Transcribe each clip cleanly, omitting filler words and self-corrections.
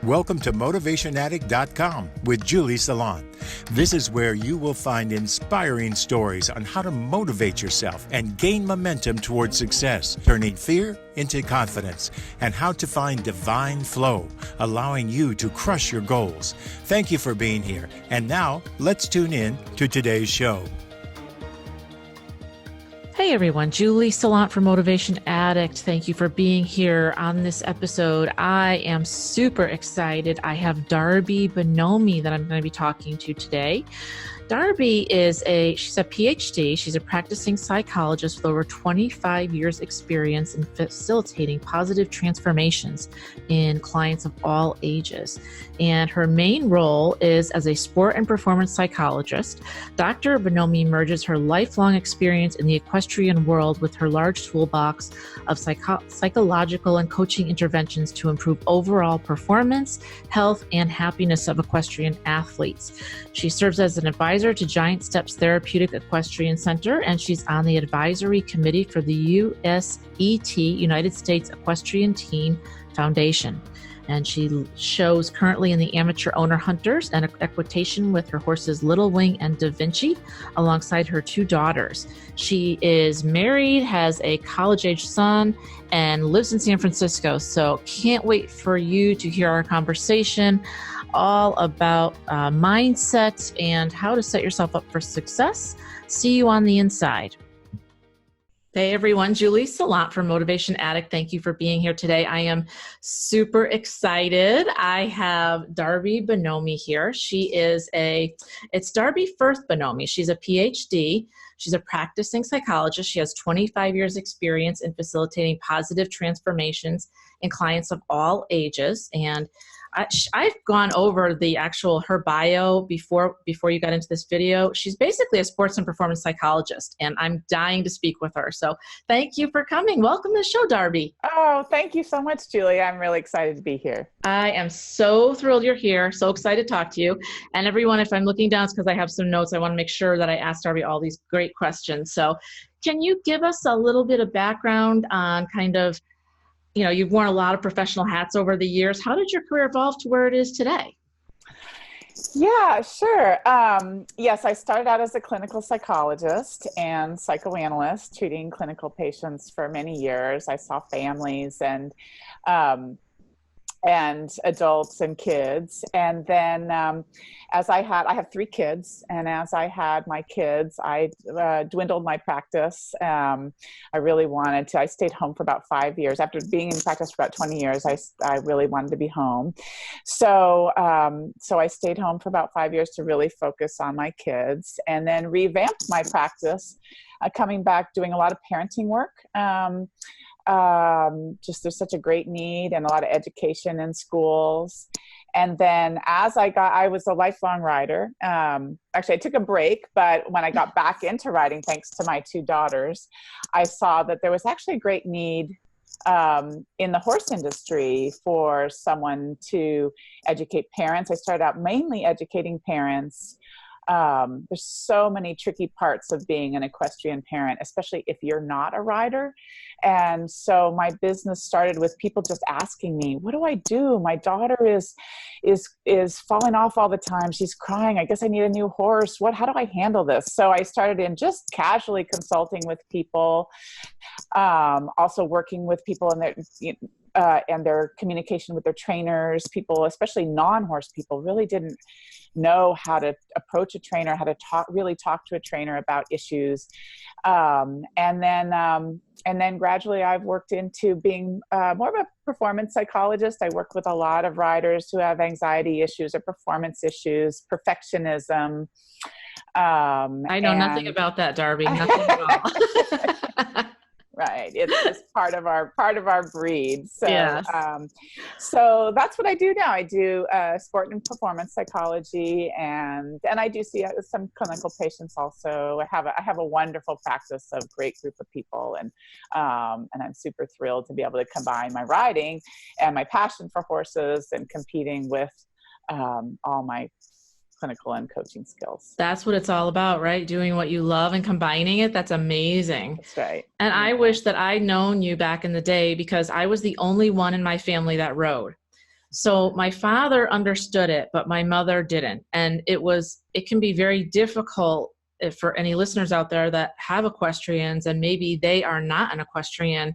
Welcome to MotivationAddict.com with Julie Salon. This is where you will find inspiring stories on how to motivate yourself and gain momentum towards success, turning fear into confidence, and how to find divine flow, allowing you to crush your goals. Thank you for being here. And now, let's tune in to today's show. Hey everyone, Julie Salon for Motivation Addict. Thank you for being here on this episode. I am super excited. I have Darby Bonomi that I'm going to be talking to today. Darby she's a Ph.D. She's a practicing psychologist with over 25 years experience in facilitating positive transformations in clients of all ages. And her main role is as a sport and performance psychologist. Dr. Bonomi merges her lifelong experience in the equestrian world with her large toolbox of psychological and coaching interventions to improve overall performance, health, and happiness of equestrian athletes. She serves as an advisor to Giant Steps Therapeutic Equestrian Center, and she's on the advisory committee for the USET, United States Equestrian Team Foundation. And she shows currently in the Amateur Owner Hunters and equitation with her horses Little Wing and Da Vinci, alongside her two daughters. She is married, has a college-age son, and lives in San Francisco. So can't wait for you to hear our conversation all about mindset and how to set yourself up for success. See you on the inside. Hey everyone, Julie Salon from Motivation Addict. Thank you for being here today. I am super excited. I have Darby Bonomi here. It's Darby Firth Bonomi. She's a PhD. She's a practicing psychologist. She has 25 years experience in facilitating positive transformations in clients of all ages. And I've gone over her bio before you got into this video. She's basically a sports and performance psychologist, and I'm dying to speak with her. So thank you for coming. Welcome to the show, Darby. Oh, thank you so much, Julie. I'm really excited to be here. I am so thrilled you're here. So excited to talk to you. And everyone, if I'm looking down, it's because I have some notes. I want to make sure that I ask Darby all these great questions. So can you give us a little bit of background on you've worn a lot of professional hats over the years. How did your career evolve to where it is today? Yeah, sure. Yes, I started out as a clinical psychologist and psychoanalyst, treating clinical patients for many years. I saw families and adults and kids. And then I have three kids, and as I had my kids, I dwindled my practice. I stayed home for about 5 years. After being in practice for about 20 years, I really wanted to be home. So I stayed home for about 5 years to really focus on my kids, and then revamped my practice, coming back, doing a lot of parenting work. There's such a great need and a lot of education in schools. And then I was a lifelong writer. Actually, I took a break, but when I got back into writing, thanks to my two daughters, I saw that there was actually a great need in the horse industry for someone to educate parents. I started out mainly educating parents. There's so many tricky parts of being an equestrian parent, especially if you're not a rider. And so my business started with people just asking me, what do I do? My daughter is falling off all the time. She's crying. I guess I need a new horse. How do I handle this? So I started in just casually consulting with people, also working with people and their communication with their trainers. People, especially non-horse people, really didn't know how to approach a trainer, how to talk to a trainer about issues. And then gradually I've worked into being more of a performance psychologist. I work with a lot of riders who have anxiety issues or performance issues, perfectionism. I know nothing about that, Darby. Nothing at all. Right. It's just part of our breed. So, yes. So that's what I do now. I do sport and performance psychology, and I do see some clinical patients also. I have a wonderful practice of great group of people, and I'm super thrilled to be able to combine my riding and my passion for horses and competing with all my clinical and coaching skills. That's what it's all about, right? Doing what you love and combining it. That's amazing. That's right. And I wish that I'd known you back in the day, because I was the only one in my family that rode. So my father understood it, but my mother didn't. And it can be very difficult for any listeners out there that have equestrians and maybe they are not an equestrian.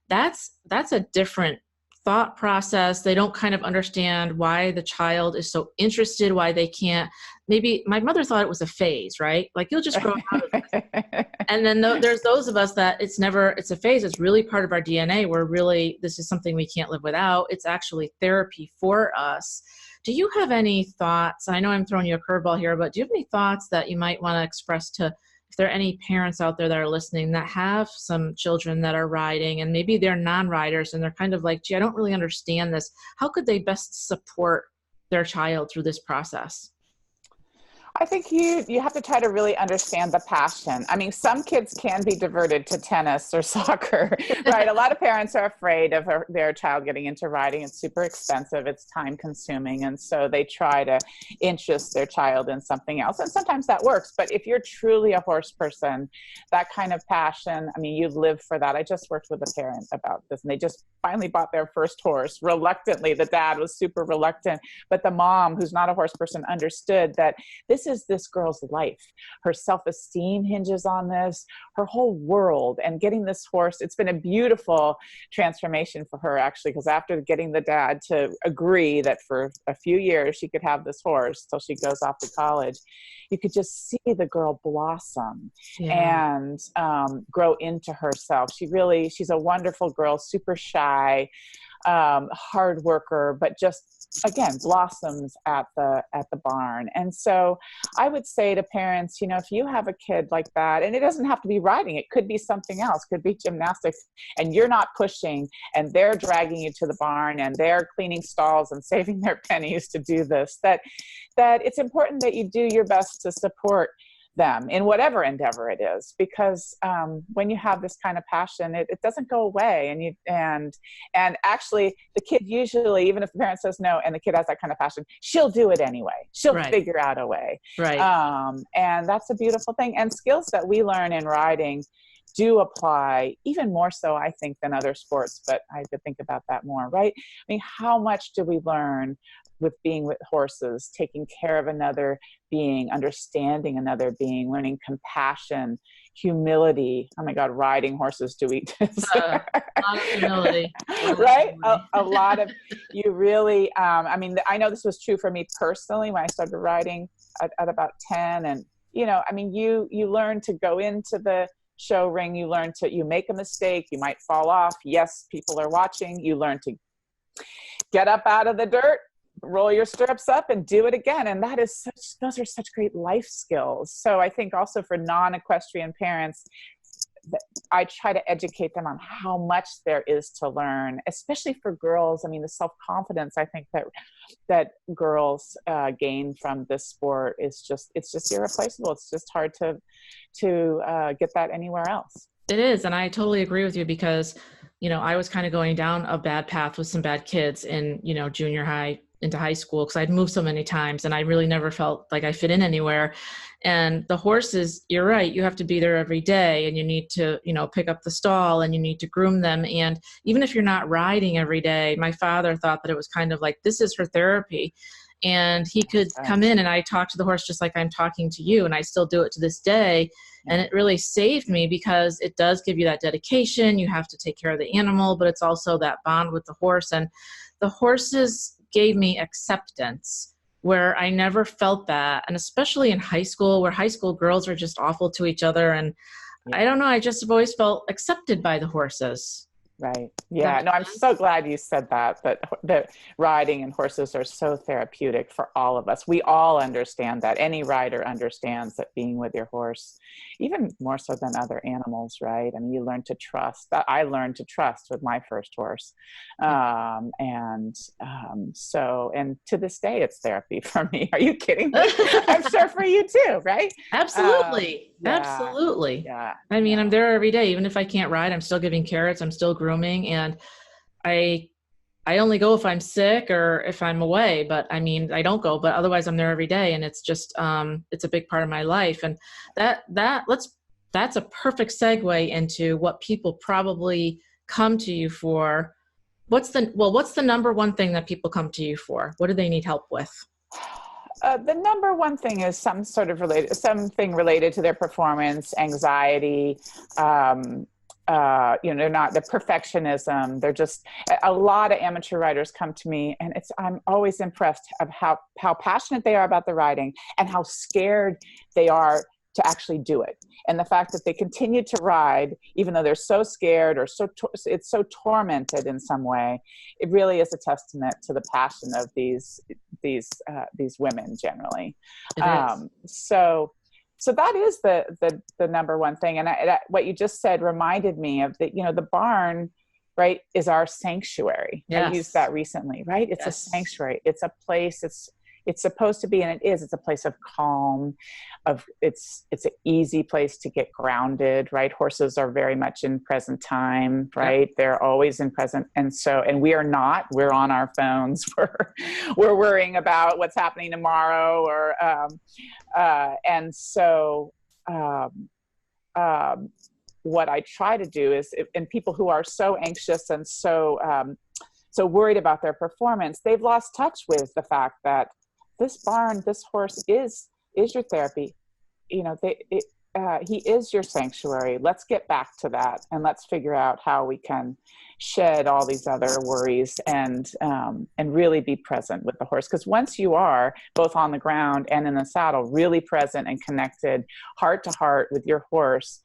That's a different thought process. They don't kind of understand why the child is so interested, why they can't. Maybe my mother thought it was a phase, right? Like you'll just grow out of it. And then there's those of us that it's a phase. It's really part of our DNA. This is something we can't live without. It's actually therapy for us. Do you have any thoughts? I know I'm throwing you a curveball here, but do you have any thoughts that you might want to express to, if there are any parents out there that are listening that have some children that are riding and maybe they're non-riders and they're kind of like, gee, I don't really understand this. How could they best support their child through this process? I think you have to try to really understand the passion. I mean, some kids can be diverted to tennis or soccer, right? A lot of parents are afraid of their child getting into riding. It's super expensive. It's time consuming. And so they try to interest their child in something else. And sometimes that works. But if you're truly a horse person, that kind of passion, I mean, you live for that. I just worked with a parent about this, and they just finally bought their first horse reluctantly. The dad was super reluctant, but the mom, who's not a horse person, understood that this is this girl's life. Her self-esteem hinges on this, her whole world. And getting this horse, it's been a beautiful transformation for her, actually, because after getting the dad to agree that for a few years she could have this horse till she goes off to college, you could just see the girl blossom and grow into herself. She's a wonderful girl, super shy, hard worker, but just, again, blossoms at the barn. And so I would say to parents, if you have a kid like that, and it doesn't have to be riding, it could be something else, could be gymnastics, and you're not pushing and they're dragging you to the barn and they're cleaning stalls and saving their pennies to do this, that it's important that you do your best to support them in whatever endeavor it is, because when you have this kind of passion, it doesn't go away. And actually the kid usually, even if the parent says no and the kid has that kind of passion, she'll do it anyway. She'll figure out a way. Right. And that's a beautiful thing. And skills that we learn in riding do apply even more so, I think, than other sports, but I have to think about that more, right? I mean, how much do we learn with being with horses, taking care of another being, understanding another being, learning compassion, humility. Oh my God, riding horses do we a lot of humility. Right? A lot of, you really, I mean, I know this was true for me personally when I started riding at about 10. And, I mean, you learn to go into the show ring, you make a mistake, you might fall off. Yes, people are watching. You learn to get up out of the dirt, roll your stirrups up and do it again. And those are such great life skills. So I think also for non-equestrian parents, I try to educate them on how much there is to learn, especially for girls. I mean, the self-confidence I think that girls gain from this sport is just irreplaceable. It's just hard to get that anywhere else. It is. And I totally agree with you because, I was kind of going down a bad path with some bad kids in, junior high into high school because I'd moved so many times and I really never felt like I fit in anywhere. And the horses, you're right, you have to be there every day and you need to, pick up the stall and you need to groom them. And even if you're not riding every day, my father thought that it was kind of like, this is her therapy. And he could come in and I talk to the horse just like I'm talking to you. And I still do it to this day. And it really saved me because it does give you that dedication. You have to take care of the animal, but it's also that bond with the horse. And the horses gave me acceptance where I never felt that. And especially in high school, where high school girls are just awful to each other. And I don't know, I just have always felt accepted by the horses. Right. Yeah. No, I'm so glad you said that riding and horses are so therapeutic for all of us. We all understand that. Any rider understands that being with your horse, even more so than other animals, right? I mean, you learn to trust. I learned to trust with my first horse. And to this day, it's therapy for me. Are you kidding me? I'm sure for you too, right? Absolutely. Yeah. Absolutely. Yeah. I mean, I'm there every day. Even if I can't ride, I'm still giving carrots. I'm still grooming. And I only go if I'm sick or if I'm away, but I mean, I don't go, but otherwise I'm there every day. And it's just, it's a big part of my life. And that's a perfect segue into what people probably come to you for what's the number one thing that people come to you for? What do they need help with? The number one thing is something related to their performance, anxiety. They're not the perfectionism. They're just a lot of amateur riders come to me, and I'm always impressed of how passionate they are about the riding and how scared they are to actually do it. And the fact that they continue to ride, even though they're so scared or it's so tormented in some way, it really is a testament to the passion of these women generally. So that is the number one thing. And what you just said reminded me of the barn, right, is our sanctuary. Yes. I used that recently, right? It's a sanctuary. It's a place. It's supposed to be, and it is. It's a place of calm. It's an easy place to get grounded, right? Horses are very much in present time, right? Yep. They're always in present, and we are not. We're on our phones. We're worrying about what's happening tomorrow, what I try to do is, and people who are so anxious and so worried about their performance, they've lost touch with the fact that this horse is your therapy. He is your sanctuary. Let's get back to that, and let's figure out how we can shed all these other worries and really be present with the horse. Because once you are both on the ground and in the saddle, really present and connected heart to heart with your horse,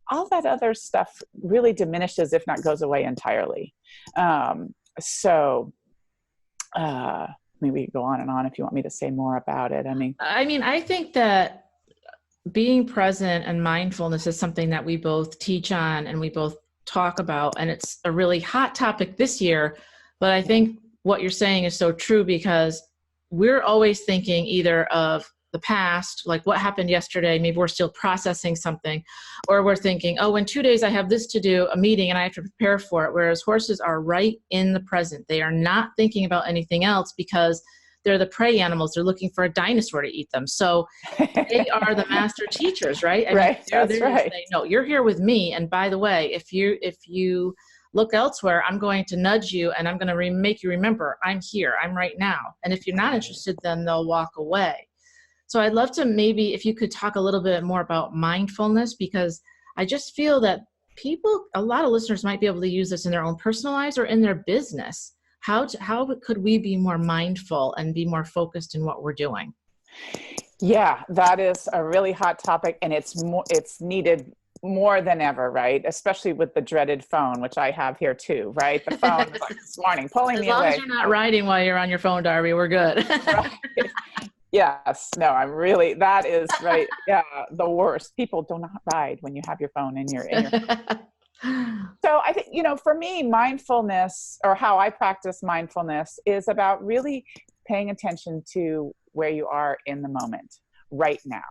all that other stuff really diminishes, if not goes away entirely. Maybe we could go on and on if you want me to say more about it. I think that being present and mindfulness is something that we both teach on and we both talk about, and it's a really hot topic this year. But I think what you're saying is so true, because we're always thinking either of the past, like what happened yesterday, maybe we're still processing something, or we're thinking, oh, in 2 days I have this to do, a meeting, and I have to prepare for it. Whereas horses are right in the present. They are not thinking about anything else because they're the prey animals. They're looking for a dinosaur to eat them. So they are the master teachers, right? That's right. Say, no, you're here with me. And by the way, if you look elsewhere, I'm going to nudge you and I'm going to make you remember I'm here. I'm right now. And if you're not interested, then they'll walk away. So I'd love to maybe if you could talk a little bit more about mindfulness, because I just feel that a lot of listeners might be able to use this in their own personal lives or in their business. How could we be more mindful and be more focused in what we're doing? Yeah, that is a really hot topic, and it's needed more than ever, right? Especially with the dreaded phone, which I have here too, right? The phone was like this morning pulling me away. As long as you're not riding while you're on your phone, Darby, we're good. Right. Yes, no, that is right. Yeah, the worst. People do not ride when you have your phone in your So I think, for me, mindfulness, or how I practice mindfulness, is about really paying attention to where you are in the moment right now.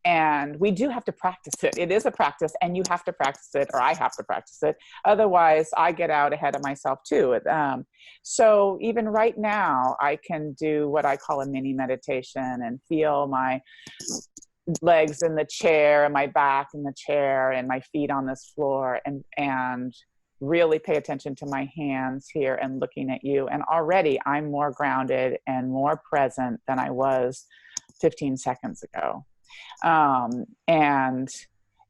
And we do have to practice it. It is a practice, and you have to practice it, or I have to practice it. Otherwise, I get out ahead of myself too. So even right now, I can do what I call a mini meditation and feel my legs in the chair and my back in the chair and my feet on this floor, and really pay attention to my hands here and looking at you. And already I'm more grounded and more present than I was 15 seconds ago. And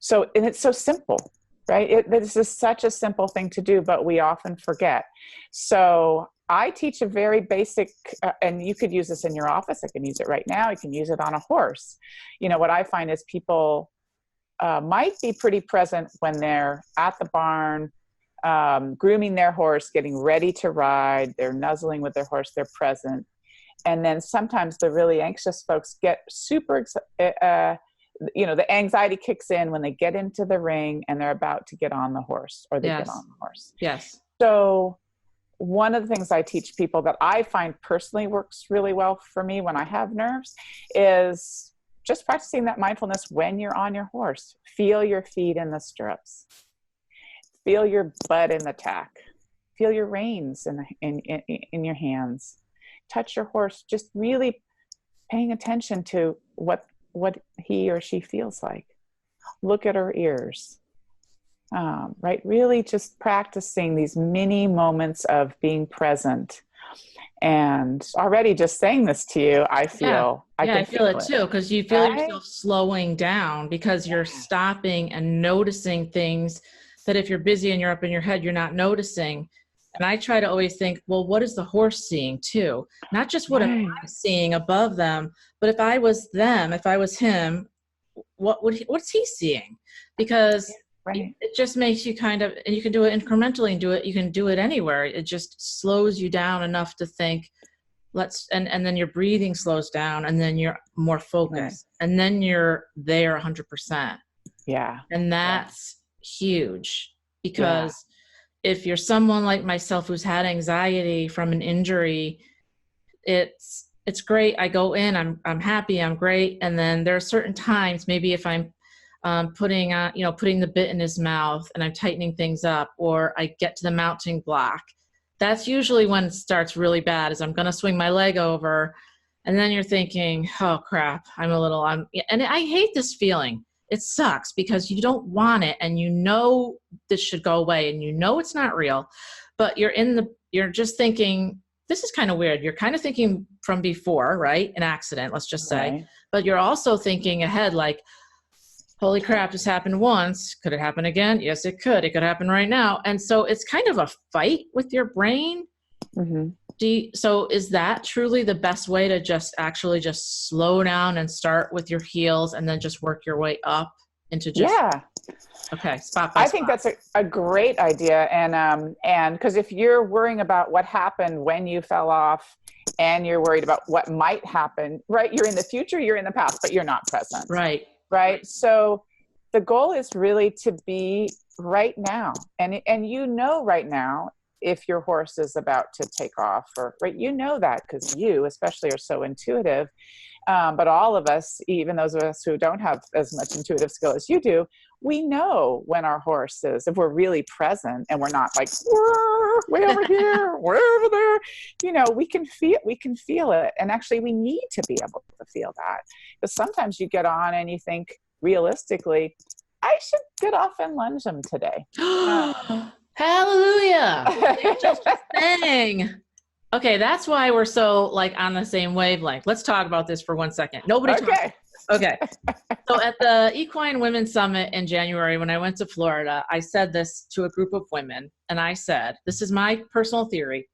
it's so simple, right? This is such a simple thing to do, but we often forget. So I teach a very basic, and you could use this in your office. I can use it right now. You can use it on a horse. What I find is people might be pretty present when they're at the barn, grooming their horse, getting ready to ride. They're nuzzling with their horse. They're present. And then sometimes the really anxious folks get super, the anxiety kicks in when they get into the ring and they're about to get on the horse, or they get on the horse. Yes. So one of the things I teach people that I find personally works really well for me when I have nerves is just practicing that mindfulness when you're on your horse. Feel your feet in the stirrups. Feel your butt in the tack. Feel your reins in your hands. Touch your horse, just really paying attention to what he or she feels like. Look at her ears. right? Really just practicing these mini moments of being present. And already just saying this to you, I feel, I I can feel it feel it. too, because you feel Right? yourself slowing down because you're stopping and noticing things that if you're busy and you're up in your head, you're not noticing. And I try to always think, well, what is the horse seeing too? Not just what am I seeing above them, but if I was them, if I was him, what's he seeing? Because Right. it just makes you kind of, and you can do it incrementally and you can do it anywhere. It just slows you down enough to think, and then your breathing slows down, and then you're more focused, and then you're there 100%. Yeah. And that's huge, because if you're someone like myself who's had anxiety from an injury, it's great. I go in, I'm happy, I'm great. And then there are certain times, maybe if I'm putting the bit in his mouth and I'm tightening things up, or I get to the mounting block, that's usually when it starts really bad, is I'm going to swing my leg over. And then you're thinking, oh crap, and I hate this feeling. It sucks because you don't want it, and you know this should go away, and you know it's not real, but you're just thinking, this is kind of weird. You're kind of thinking from before, right? An accident, let's just say, Right. but you're also thinking ahead, like, holy crap, this happened once. Could it happen again? Yes, it could. It could happen right now. And so it's kind of a fight with your brain. Mm-hmm. So is that truly the best way to just slow down and start with your heels and then just work your way up into just, okay, spot by I think spot. that's a great idea. And because if you're worrying about what happened when you fell off, and you're worried about what might happen, right? You're in the future, you're in the past, but you're not present. Right. Right. So the goal is really to be right now. And right now, if your horse is about to take off, or right, that because you especially are so intuitive. But all of us, even those of us who don't have as much intuitive skill as you do, we know when our horse is, if we're really present and we're not like, way over here, way over there, we can feel it. And actually we need to be able to feel that, because sometimes you get on and you think realistically, I should get off and lunge them today. Hallelujah. You're just saying. Okay, that's why we're so like on the same wavelength. Let's talk about this for 1 second. Okay. So at the Equine Women's Summit in January, when I went to Florida, I said this to a group of women, and I said, this is my personal theory.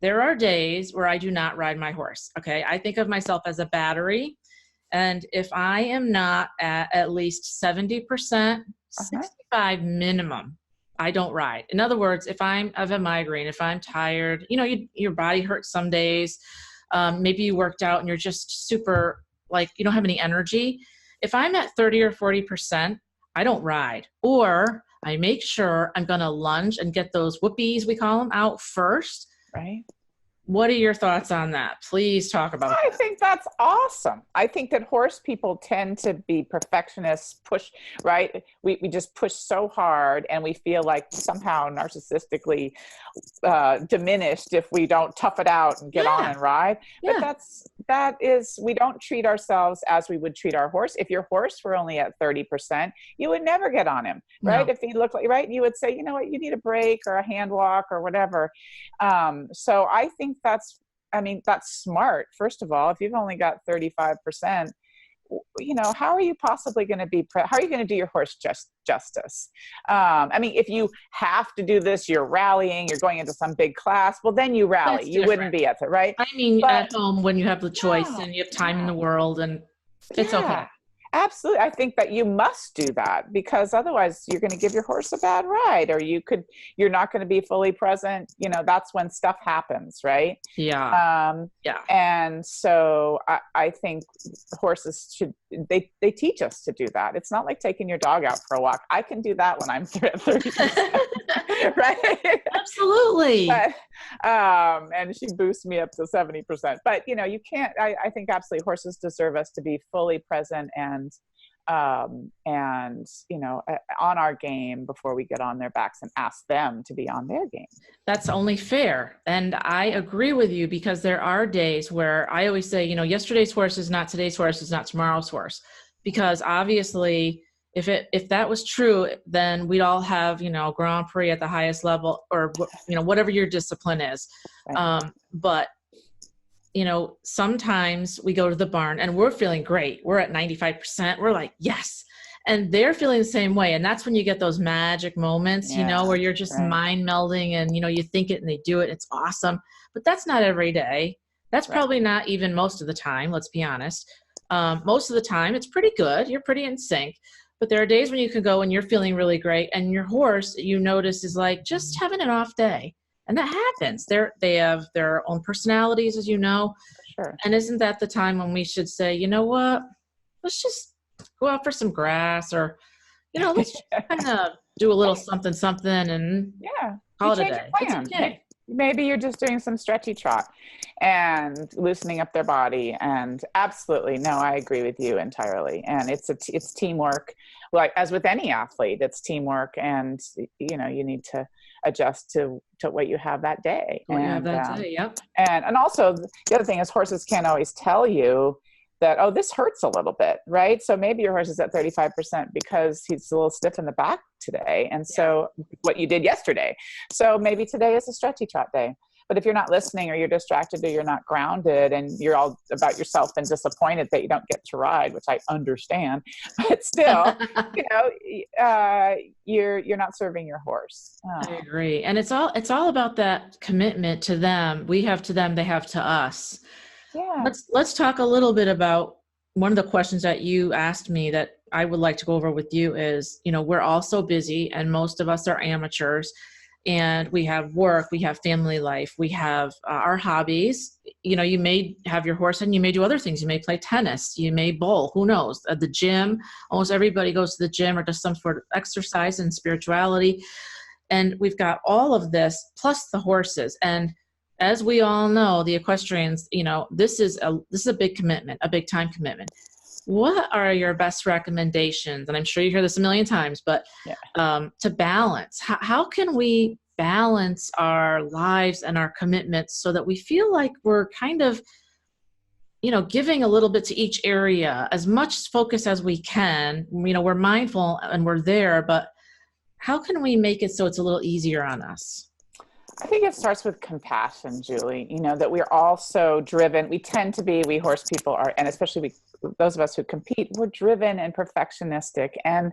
There are days where I do not ride my horse. Okay. I think of myself as a battery. And if I am not at least 70%, 65 minimum, I don't ride. In other words, if I have a migraine, if I'm tired, your body hurts some days. Maybe you worked out and you're just super, like, you don't have any energy. If I'm at 30 or 40%, I don't ride. Or I make sure I'm going to lunge and get those whoopies, we call them, out first. Right. What are your thoughts on that? Please talk about that. I think that's awesome. I think that horse people tend to be perfectionists, right? We just push so hard, and we feel like somehow narcissistically diminished if we don't tough it out and get on and ride. But we don't treat ourselves as we would treat our horse. If your horse were only at 30%, you would never get on him, right? No. If he looked like, right, you would say, you know what, you need a break or a hand walk or whatever. So I think that's smart. First of all, if you've only got 35%, how are you possibly going to how are you going to do your horse justice? If you have to do this, you're rallying, you're going into some big class, well, then you rally. You wouldn't be at it, right? At home when you have the choice and you have time in the world, and it's okay. Absolutely. I think that you must do that, because otherwise you're going to give your horse a bad ride, or you're not going to be fully present. That's when stuff happens, right? Yeah. And so I think horses they teach us to do that. It's not like taking your dog out for a walk. I can do that when I'm at 30%, right? Absolutely. But, and she boosts me up to 70%, but you can't, I think absolutely horses deserve us to be fully present and on our game before we get on their backs and ask them to be on their game. That's only fair. And I agree with you, because there are days where I always say, yesterday's horse is not today's horse, is not tomorrow's horse, because obviously if that was true, then we'd all have, Grand Prix at the highest level, or, whatever your discipline is. Right. But, sometimes we go to the barn and we're feeling great. We're at 95%. We're like, yes. And they're feeling the same way. And that's when you get those magic moments, where you're just mind melding and, you think it and they do it. It's awesome. But that's not every day. That's probably not even most of the time. Let's be honest. Most of the time it's pretty good. You're pretty in sync. But there are days when you can go and you're feeling really great. And your horse, you notice, is like just having an off day. And that happens. They have their own personalities, as you know. Sure. And isn't that the time when we should say, you know what, let's just go out for some grass, or, let's kind of do a little something and call it a day. It's okay. Maybe you're just doing some stretchy trot and loosening up their body. And absolutely, no, I agree with you entirely. And it's teamwork. Like, as with any athlete, it's teamwork, and you need to adjust to what you have that day. Yep. And also the other thing is, horses can't always tell you that, oh, this hurts a little bit, right? So maybe your horse is at 35% because he's a little stiff in the back today. And so what you did yesterday. So maybe today is a stretchy trot day. But if you're not listening, or you're distracted, or you're not grounded, and you're all about yourself and disappointed that you don't get to ride, which I understand, but still, you're not serving your horse. I agree. And it's all about that commitment to them. We have to them, they have to us. Yeah. Let's talk a little bit about one of the questions that you asked me that I would like to go over with you is, we're all so busy, and most of us are amateurs, and we have work, we have family life, we have our hobbies. You may have your horse and you may do other things. You may play tennis, you may bowl, who knows? At the gym, almost everybody goes to the gym or does some sort of exercise and spirituality. And we've got all of this plus the horses. And as we all know, the equestrians, this is a big commitment, a big time commitment. What are your best recommendations? And I'm sure you hear this a million times, but to balance, how can we balance our lives and our commitments so that we feel like we're kind of, giving a little bit to each area, as much focus as we can? We're mindful and we're there, but how can we make it so it's a little easier on us? I think it starts with compassion, Julie, that we're all so driven. We tend to be, we horse people are, and especially those of us who compete, we're driven and perfectionistic, and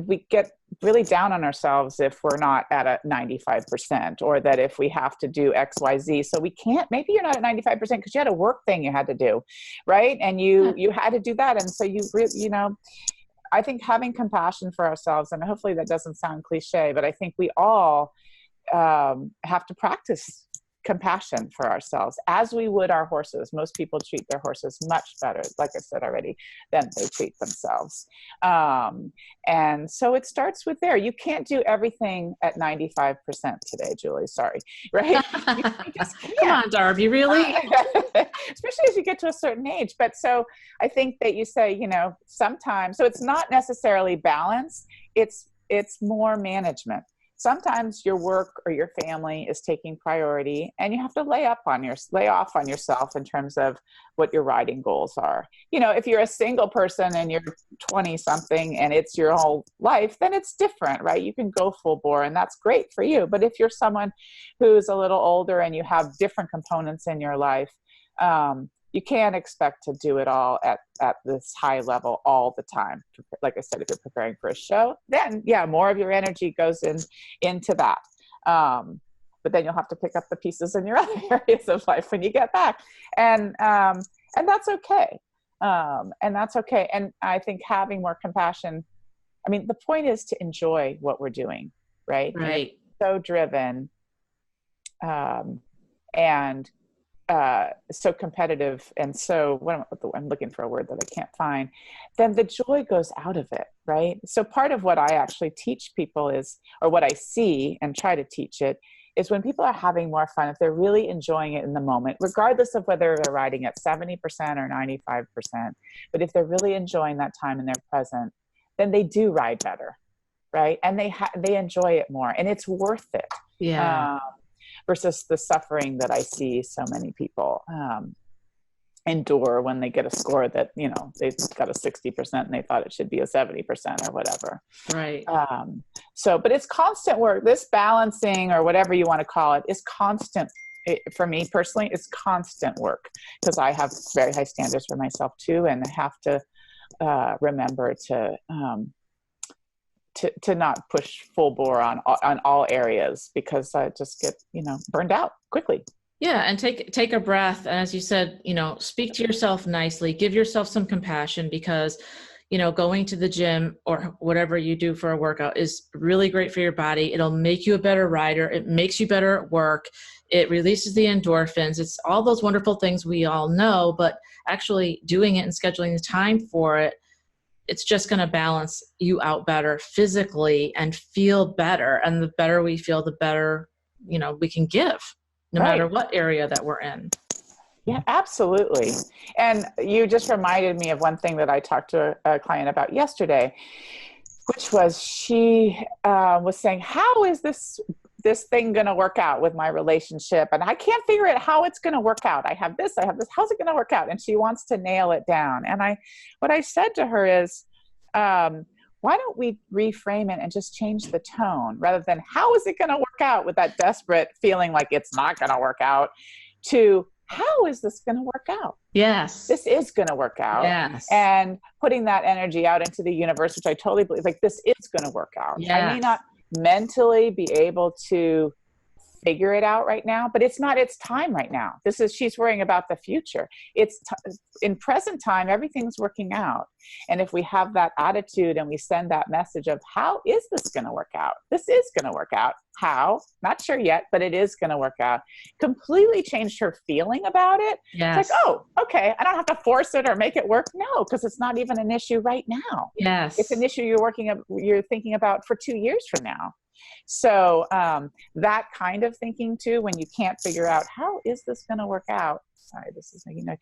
we get really down on ourselves if we're not at a 95%, or that if we have to do X, Y, Z. So we can't, maybe you're not at 95% because you had a work thing you had to do, right? And you had to do that. And so I think having compassion for ourselves, and hopefully that doesn't sound cliche, but I think we all have to practice compassion for ourselves as we would our horses. Most people treat their horses much better, like I said already, than they treat themselves. And so it starts with there. You can't do everything at 95% today, Julie. Sorry, right? You just can't. Come on, Darby, really? Especially as you get to a certain age. But so I think that you say, sometimes, so it's not necessarily balance. It's more management. Sometimes your work or your family is taking priority, and you have to lay off on yourself in terms of what your riding goals are. If you're a single person and you're 20 something and it's your whole life, then it's different, right? You can go full bore, and that's great for you. But if you're someone who's a little older and you have different components in your life, you can't expect to do it all at this high level all the time. Like I said, if you're preparing for a show, then more of your energy goes into that. But then you'll have to pick up the pieces in your other areas of life when you get back. And that's okay. And I think having more compassion, the point is to enjoy what we're doing, right? Right. So driven, and so competitive, and so I'm looking for a word that I can't find, then the joy goes out of it, right? So part of what I actually teach people is, or what I see and try to teach it, is when people are having more fun, if they're really enjoying it in the moment, regardless of whether they're riding at 70% or 95%, but if they're really enjoying that time and they're present, then they do ride better, right? And they enjoy it more, and it's worth it. Yeah. Versus the suffering that I see so many people. endure when they get a score that, you know, they've got a 60% and they thought it should be a 70% or whatever. Right. So, but it's constant work. This balancing, or whatever you want to call it, is constant. For me personally, it's constant work, because I have very high standards for myself too, and I have to remember to not push full bore on all areas, because I just get, you know, burned out quickly. Yeah. And take a breath. And as you said, you know, speak to yourself nicely, give yourself some compassion, because, you know, going to the gym or whatever you do for a workout is really great for your body. It'll make you a better rider. It makes you better at work. It releases the endorphins. It's all those wonderful things we all know, but actually doing it and scheduling the time for it, it's just going to balance you out better physically and feel better. And the better we feel, the better, you know, we can give, no matter what area that we're in. Yeah, absolutely. And you just reminded me of one thing that I talked to a client about yesterday, which was she was saying, how is this thing going to work out with my relationship? And I can't figure out how it's going to work out. I have this, how's it going to work out? And she wants to nail it down. And what I said to her is, why don't we reframe it and just change the tone, rather than how is it going to work out, with that desperate feeling like it's not going to work out, to how is this going to work out? Yes. This is going to work out. Yes. And putting that energy out into the universe, which I totally believe, like, this is going to work out. Yes. I may not mentally be able to figure it out right now, but it's not its time right now. She's worrying about the future. In present time, everything's working out. And if we have that attitude and we send that message of, how is this going to work out? This is going to work out. How? Not sure yet, but it is going to work out. Completely changed her feeling about it. Yes. It's like, oh, okay, I don't have to force it or make it work. No, because it's not even an issue right now. Yes. It's an issue you're thinking about for 2 years from now. So that kind of thinking too, when you can't figure out, how is this going to work out? Sorry, this is making noise.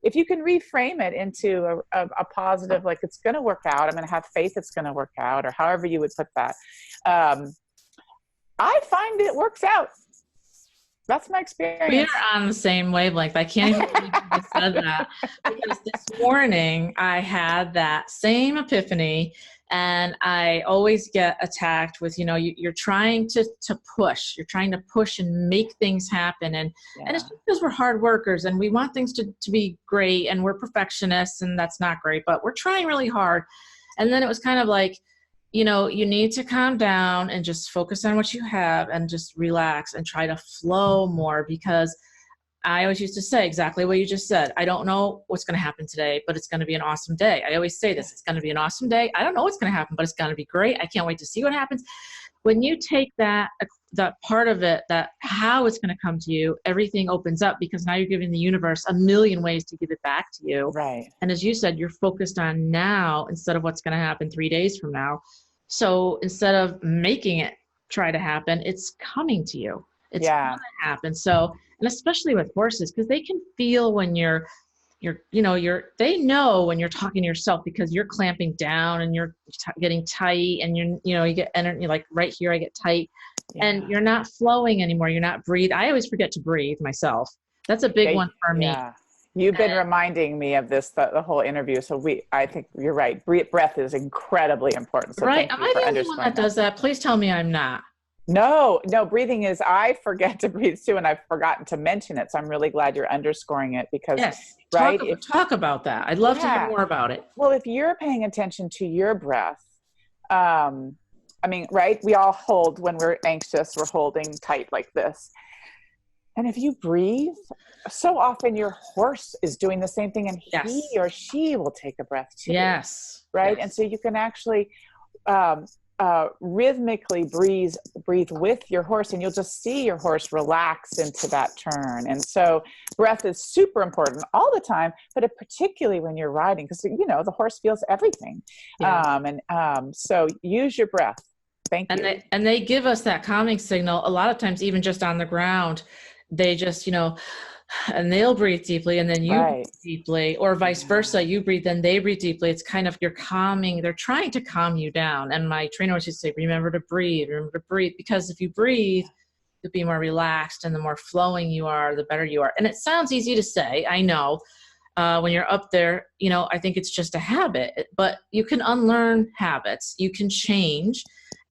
If you can reframe it into a positive, like, it's going to work out, I'm going to have faith it's going to work out, or however you would put that. I find it works out. That's my experience. We are on the same wavelength. I can't even believe you just said that, because this morning I had that same epiphany. And I always get attacked with, you know, you're trying to push. You're trying to push and make things happen. And it's because we're hard workers and we want things to be great, and we're perfectionists, and that's not great, but we're trying really hard. And then it was kind of like, you know, you need to calm down and just focus on what you have and just relax and try to flow more, because I always used to say exactly what you just said. I don't know what's going to happen today, but it's going to be an awesome day. I always say this, it's going to be an awesome day. I don't know what's going to happen, but it's going to be great. I can't wait to see what happens. When you take that part of it, that how it's going to come to you, everything opens up, because now you're giving the universe a million ways to give it back to you. Right. And as you said, you're focused on now instead of what's going to happen 3 days from now. So instead of making it try to happen, it's coming to you. It's going to happen. So, and especially with horses, because they can feel when they know when you're talking to yourself, because you're clamping down and you're getting tight, and you get energy, like right here, I get tight, and you're not flowing anymore. You're not breathe. I always forget to breathe myself. That's a big one for me. You've been reminding me of this the whole interview. So I think you're right. Breath is incredibly important. So right. Am I the only one that does that? Please tell me I'm not. No, breathing is, I forget to breathe too, and I've forgotten to mention it. So I'm really glad you're underscoring it, because, right? Talk about that. I'd love to hear more about it. Well, if you're paying attention to your breath, I mean, right? We all hold, when we're anxious, we're holding tight like this. And if you breathe, so often your horse is doing the same thing, and he or she will take a breath too. Yes. Right. Yes. And so you can actually, rhythmically breathe with your horse, and you'll just see your horse relax into that turn. And so breath is super important all the time, but particularly when you're riding, because, you know, the horse feels everything. So use your breath. Thank you. And they give us that calming signal a lot of times, even just on the ground. They just, you know, and they'll breathe deeply, and then you breathe deeply, or vice versa. You breathe, then they breathe deeply. It's kind of, you're calming. They're trying to calm you down. And my trainer always used to say, remember to breathe, because if you breathe, you'll be more relaxed, and the more flowing you are, the better you are. And it sounds easy to say, I know, when you're up there, I think it's just a habit, but you can unlearn habits, you can change.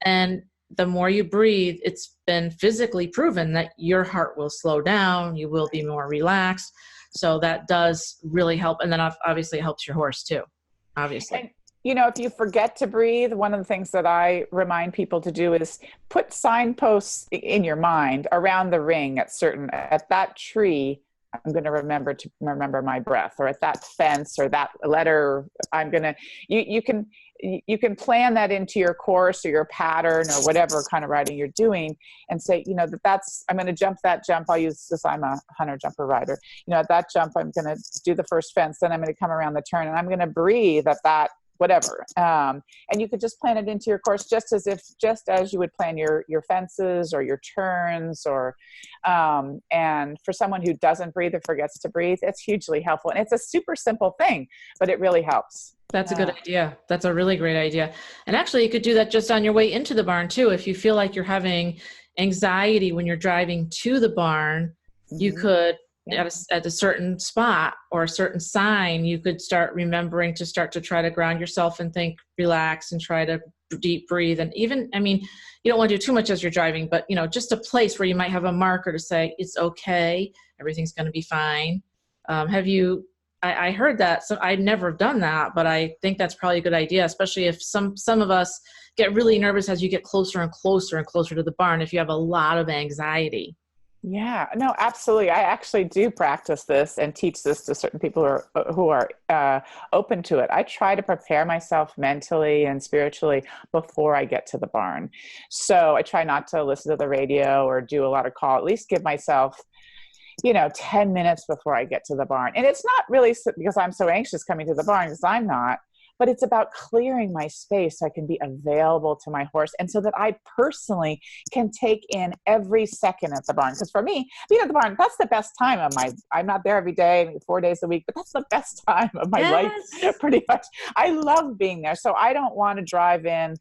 And the more you breathe, it's been physically proven that your heart will slow down, you will be more relaxed. So that does really help. And then obviously it helps your horse too, obviously. And, if you forget to breathe, one of the things that I remind people to do is put signposts in your mind around the ring at that tree. I'm going to remember my breath, or at that fence, or that letter. You can plan that into your course or your pattern or whatever kind of riding you're doing, and say, I'm going to jump that jump. I'll use this. I'm a hunter jumper rider. At that jump, I'm going to do the first fence. Then I'm going to come around the turn, and I'm going to breathe at that, whatever. And you could just plan it into your course, just as you would plan your fences or your turns, and for someone who doesn't breathe or forgets to breathe, it's hugely helpful. And it's a super simple thing, but it really helps. That's a good idea. That's a really great idea. And actually you could do that just on your way into the barn too. If you feel like you're having anxiety when you're driving to the barn, you could, at a certain spot or a certain sign, you could start remembering to try to ground yourself and think, relax, and try to deep breathe. And even, you don't want to do too much as you're driving, but just a place where you might have a marker to say, it's okay, everything's going to be fine. I heard that, so I'd never done that, but I think that's probably a good idea, especially if some of us get really nervous as you get closer and closer and closer to the barn, if you have a lot of anxiety. Yeah, no, absolutely. I actually do practice this and teach this to certain people who are open to it. I try to prepare myself mentally and spiritually before I get to the barn. So I try not to listen to the radio or do a lot of call, at least give myself 10 minutes before I get to the barn. And it's not really because I'm so anxious coming to the barn, because I'm not, but it's about clearing my space so I can be available to my horse, and so that I personally can take in every second at the barn. Because for me, being at the barn, that's the best time of I'm not there every day, 4 days a week, but that's the best time of my life, pretty much. I love being there. So I don't want to drive in,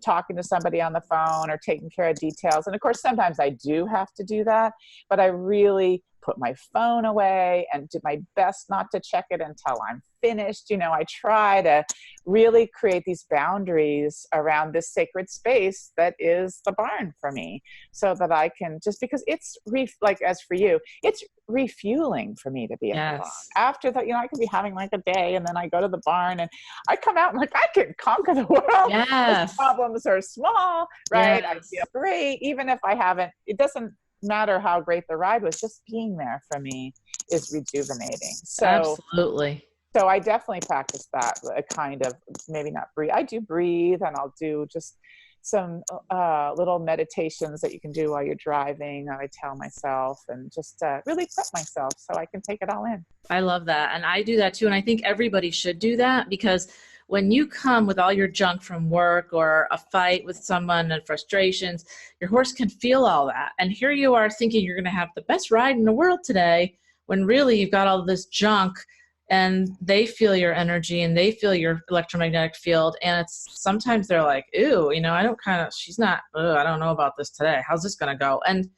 talking to somebody on the phone or taking care of details. And of course, sometimes I do have to do that, but I really put my phone away and do my best not to check it until I'm finished. I try to really create these boundaries around this sacred space that is the barn for me, so that I can, just because it's as for you, it's refueling for me to be at the barn. After that, I could be having like a day, and then I go to the barn and I come out and I can conquer the world. Yes. Those problems are small, right? Yes. I feel great, even if I haven't. It doesn't matter how great the ride was. Just being there for me is rejuvenating. So absolutely. So I definitely practice that, a kind of, maybe not breathe. I do breathe, and I'll do just some little meditations that you can do while you're driving. I tell myself, and just really prep myself so I can take it all in. I love that. And I do that too. And I think everybody should do that, because when you come with all your junk from work or a fight with someone and frustrations, your horse can feel all that. And here you are thinking you're going to have the best ride in the world today, when really you've got all this junk, and they feel your energy and they feel your electromagnetic field. And it's sometimes they're like, ooh, I don't know about this today. How's this going to go? And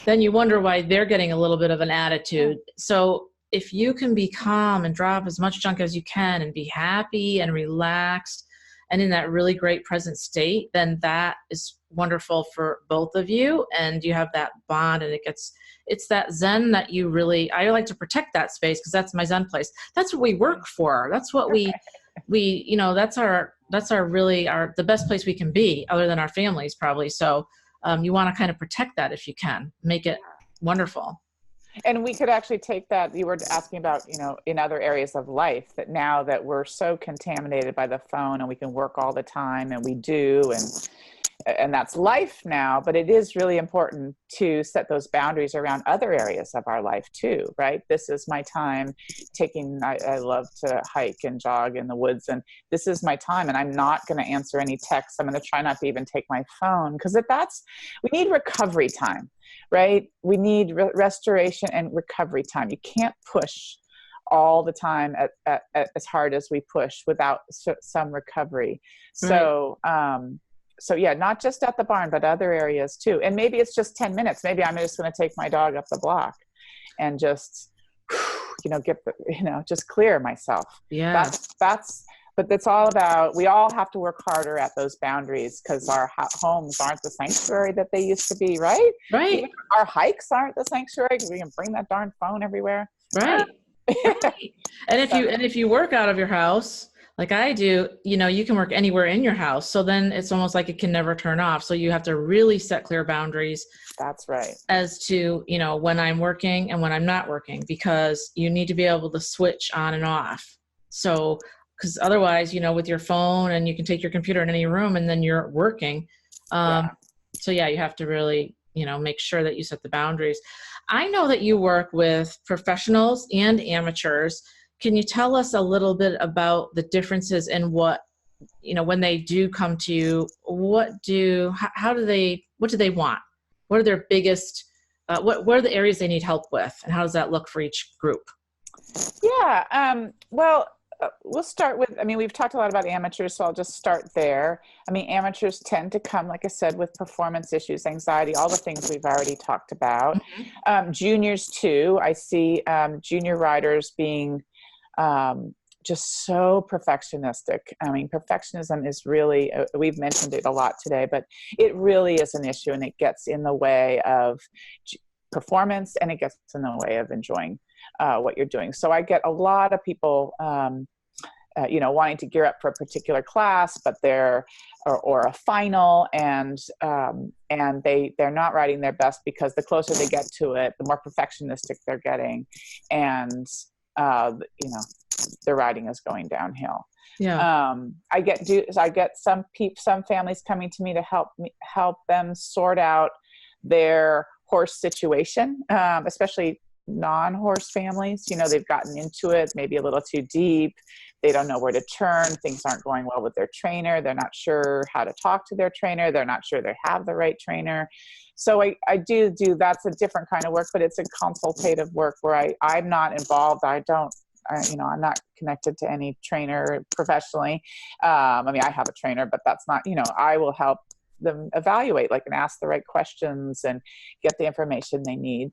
then you wonder why they're getting a little bit of an attitude. So if you can be calm and drop as much junk as you can and be happy and relaxed and in that really great present state, then that is wonderful for both of you. And you have that bond, and it's that Zen that you really, I like to protect that space, because that's my Zen place. That's what we work for. That's what we that's the best place we can be, other than our families probably. So you want to kind of protect that if you can, make it wonderful. And we could actually take that, you were asking about, in other areas of life, that now that we're so contaminated by the phone and we can work all the time, and we do, and that's life now, but it is really important to set those boundaries around other areas of our life too, right? This is my time I love to hike and jog in the woods, and this is my time, and I'm not going to answer any texts. I'm going to try not to even take my phone, because we need recovery time, right? We need restoration and recovery time. You can't push all the time as hard as we push without some recovery. So, so yeah, not just at the barn, but other areas too. And maybe it's just 10 minutes. Maybe I'm just going to take my dog up the block and just, just clear myself. Yeah. But it's all about, we all have to work harder at those boundaries, because our homes aren't the sanctuary that they used to be, right? Right. Even our hikes aren't the sanctuary, because we can bring that darn phone everywhere. Right. Right. And if you work out of your house, like I do, you can work anywhere in your house. So then it's almost like it can never turn off. So you have to really set clear boundaries. That's right. As to, when I'm working and when I'm not working, because you need to be able to switch on and off. So, because otherwise, with your phone, and you can take your computer in any room and then you're working. So yeah, you have to really, make sure that you set the boundaries. I know that you work with professionals and amateurs. Can you tell us a little bit about the differences in what, when they do come to you, what do they want? What are their biggest, what are the areas they need help with, and how does that look for each group? Yeah. We'll start with, we've talked a lot about amateurs, so I'll just start there. Amateurs tend to come, like I said, with performance issues, anxiety, all the things we've already talked about. Mm-hmm. Juniors too. I see junior riders being just so perfectionistic. Perfectionism is really, we've mentioned it a lot today, but it really is an issue, and it gets in the way of performance, and it gets in the way of enjoying what you're doing. So I get a lot of people, wanting to gear up for a particular class, but or a final, and they're not riding their best, because the closer they get to it, the more perfectionistic they're getting, and their riding is going downhill. Yeah. I get some families coming to me to help them sort out their horse situation, especially non-horse families. They've gotten into it maybe a little too deep. They don't know where to turn. Things aren't going well with their trainer. They're not sure how to talk to their trainer. They're not sure they have the right trainer. So I do that's a different kind of work, but it's a consultative work where I'm not involved. I'm not connected to any trainer professionally. I have a trainer, but that's not, I will help them evaluate, and ask the right questions and get the information they need.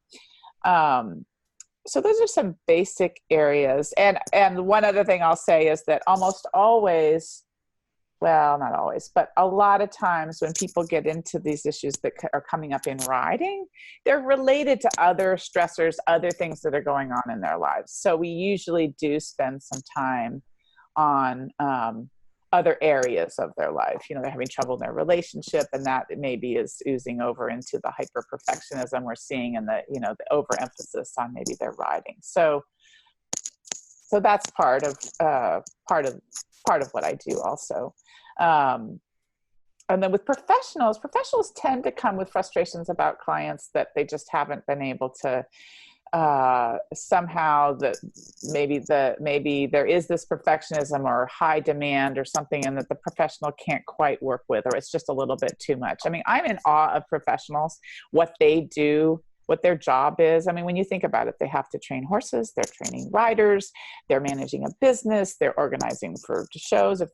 So those are some basic areas. And one other thing I'll say is that almost always, well, not always, but a lot of times when people get into these issues that are coming up in riding, they're related to other stressors, other things that are going on in their lives. So we usually do spend some time on other areas of their life. They're having trouble in their relationship, and that maybe is oozing over into the hyper perfectionism we're seeing, and the overemphasis on maybe their riding. So that's part of what I do also. And then with professionals tend to come with frustrations about clients that they just haven't been able to somehow, that maybe there is this perfectionism or high demand or something, and that the professional can't quite work with, or it's just a little bit too much. I'm in awe of professionals, what they do, what their job is. When you think about it, they have to train horses, they're training riders, they're managing a business, they're organizing for shows, if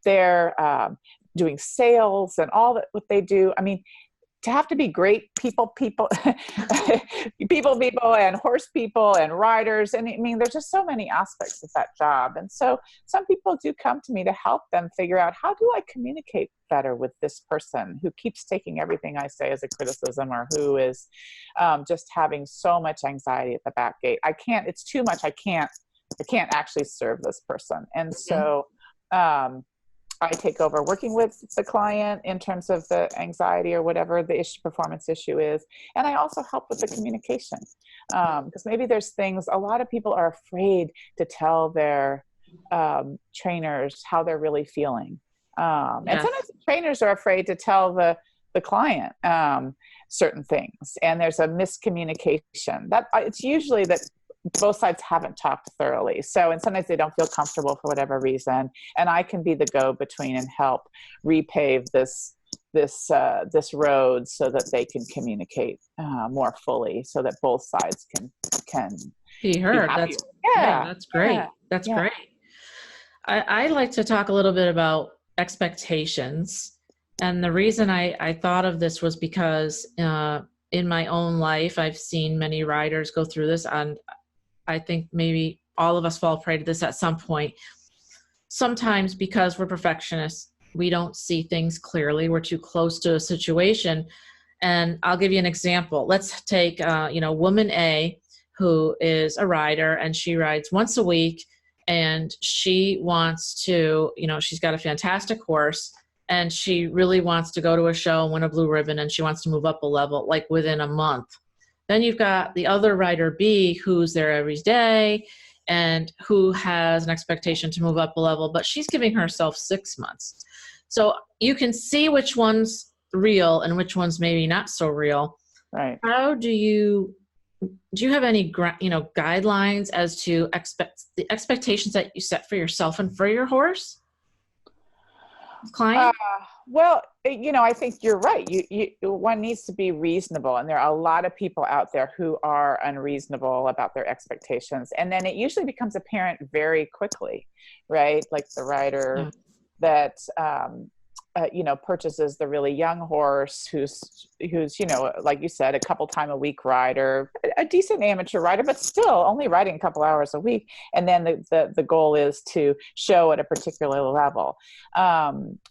they're doing sales and all that, what they do. To have to be great people and horse people and riders. And there's just so many aspects of that job. And so some people do come to me to help them figure out, how do I communicate better with this person who keeps taking everything I say as a criticism, or who is just having so much anxiety at the back gate. It's too much. I can't actually serve this person. And so, I take over working with the client in terms of the anxiety or whatever the performance issue is. And I also help with the communication, because maybe there's things, a lot of people are afraid to tell their trainers how they're really feeling. And sometimes trainers are afraid to tell the client certain things. And there's a miscommunication. That it's usually that both sides haven't talked thoroughly. And sometimes they don't feel comfortable for whatever reason. And I can be the go-between and help repave this road so that they can communicate more fully, so that both sides can be heard. That's great. Yeah. That's great. I like to talk a little bit about expectations. And the reason I thought of this was because in my own life, I've seen many riders go through this, and I think maybe all of us fall prey to this at some point. Sometimes because we're perfectionists, we don't see things clearly. We're too close to a situation. And I'll give you an example. Let's take, woman A, who is a rider, and she rides once a week, and she wants to, she's got a fantastic horse, and she really wants to go to a show and win a blue ribbon, and she wants to move up a level like within a month. Then you've got the other rider B, who's there every day and who has an expectation to move up a level, but she's giving herself 6 months. So you can see which one's real and which one's maybe not so real. Right. How do you have any guidelines as to the expectations that you set for yourself and for your horse client? Well, I think you're right. One needs to be reasonable, and there are a lot of people out there who are unreasonable about their expectations, and then it usually becomes apparent very quickly, right? Like the rider that purchases the really young horse who's like you said, a couple time a week rider, a decent amateur rider, but still only riding a couple hours a week. And then the goal is to show at a particular level.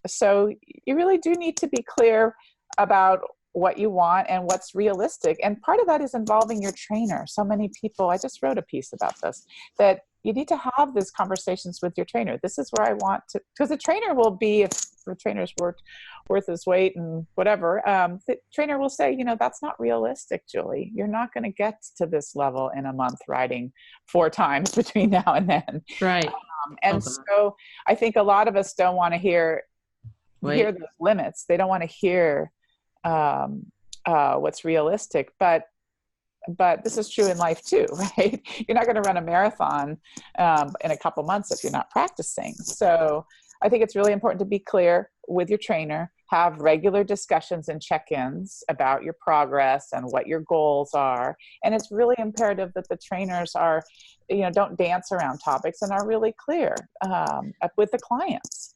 So you really do need to be clear about what you want and what's realistic. And part of that is involving your trainer. So many people, I just wrote a piece about this, that you need to have these conversations with your trainer. This is where I want to, because the trainer will be, if the trainer's worth his weight and whatever, the trainer will say, that's not realistic, Julie. You're not going to get to this level in a month riding 4 times between now and then. Right. So I think a lot of us don't want to hear those limits. They don't want to hear what's realistic, but this is true in life too, right? You're not going to run a marathon in a couple months if you're not practicing. So I think it's really important to be clear with your trainer, have regular discussions and check-ins about your progress and what your goals are. And it's really imperative that the trainers are, don't dance around topics and are really clear with the clients.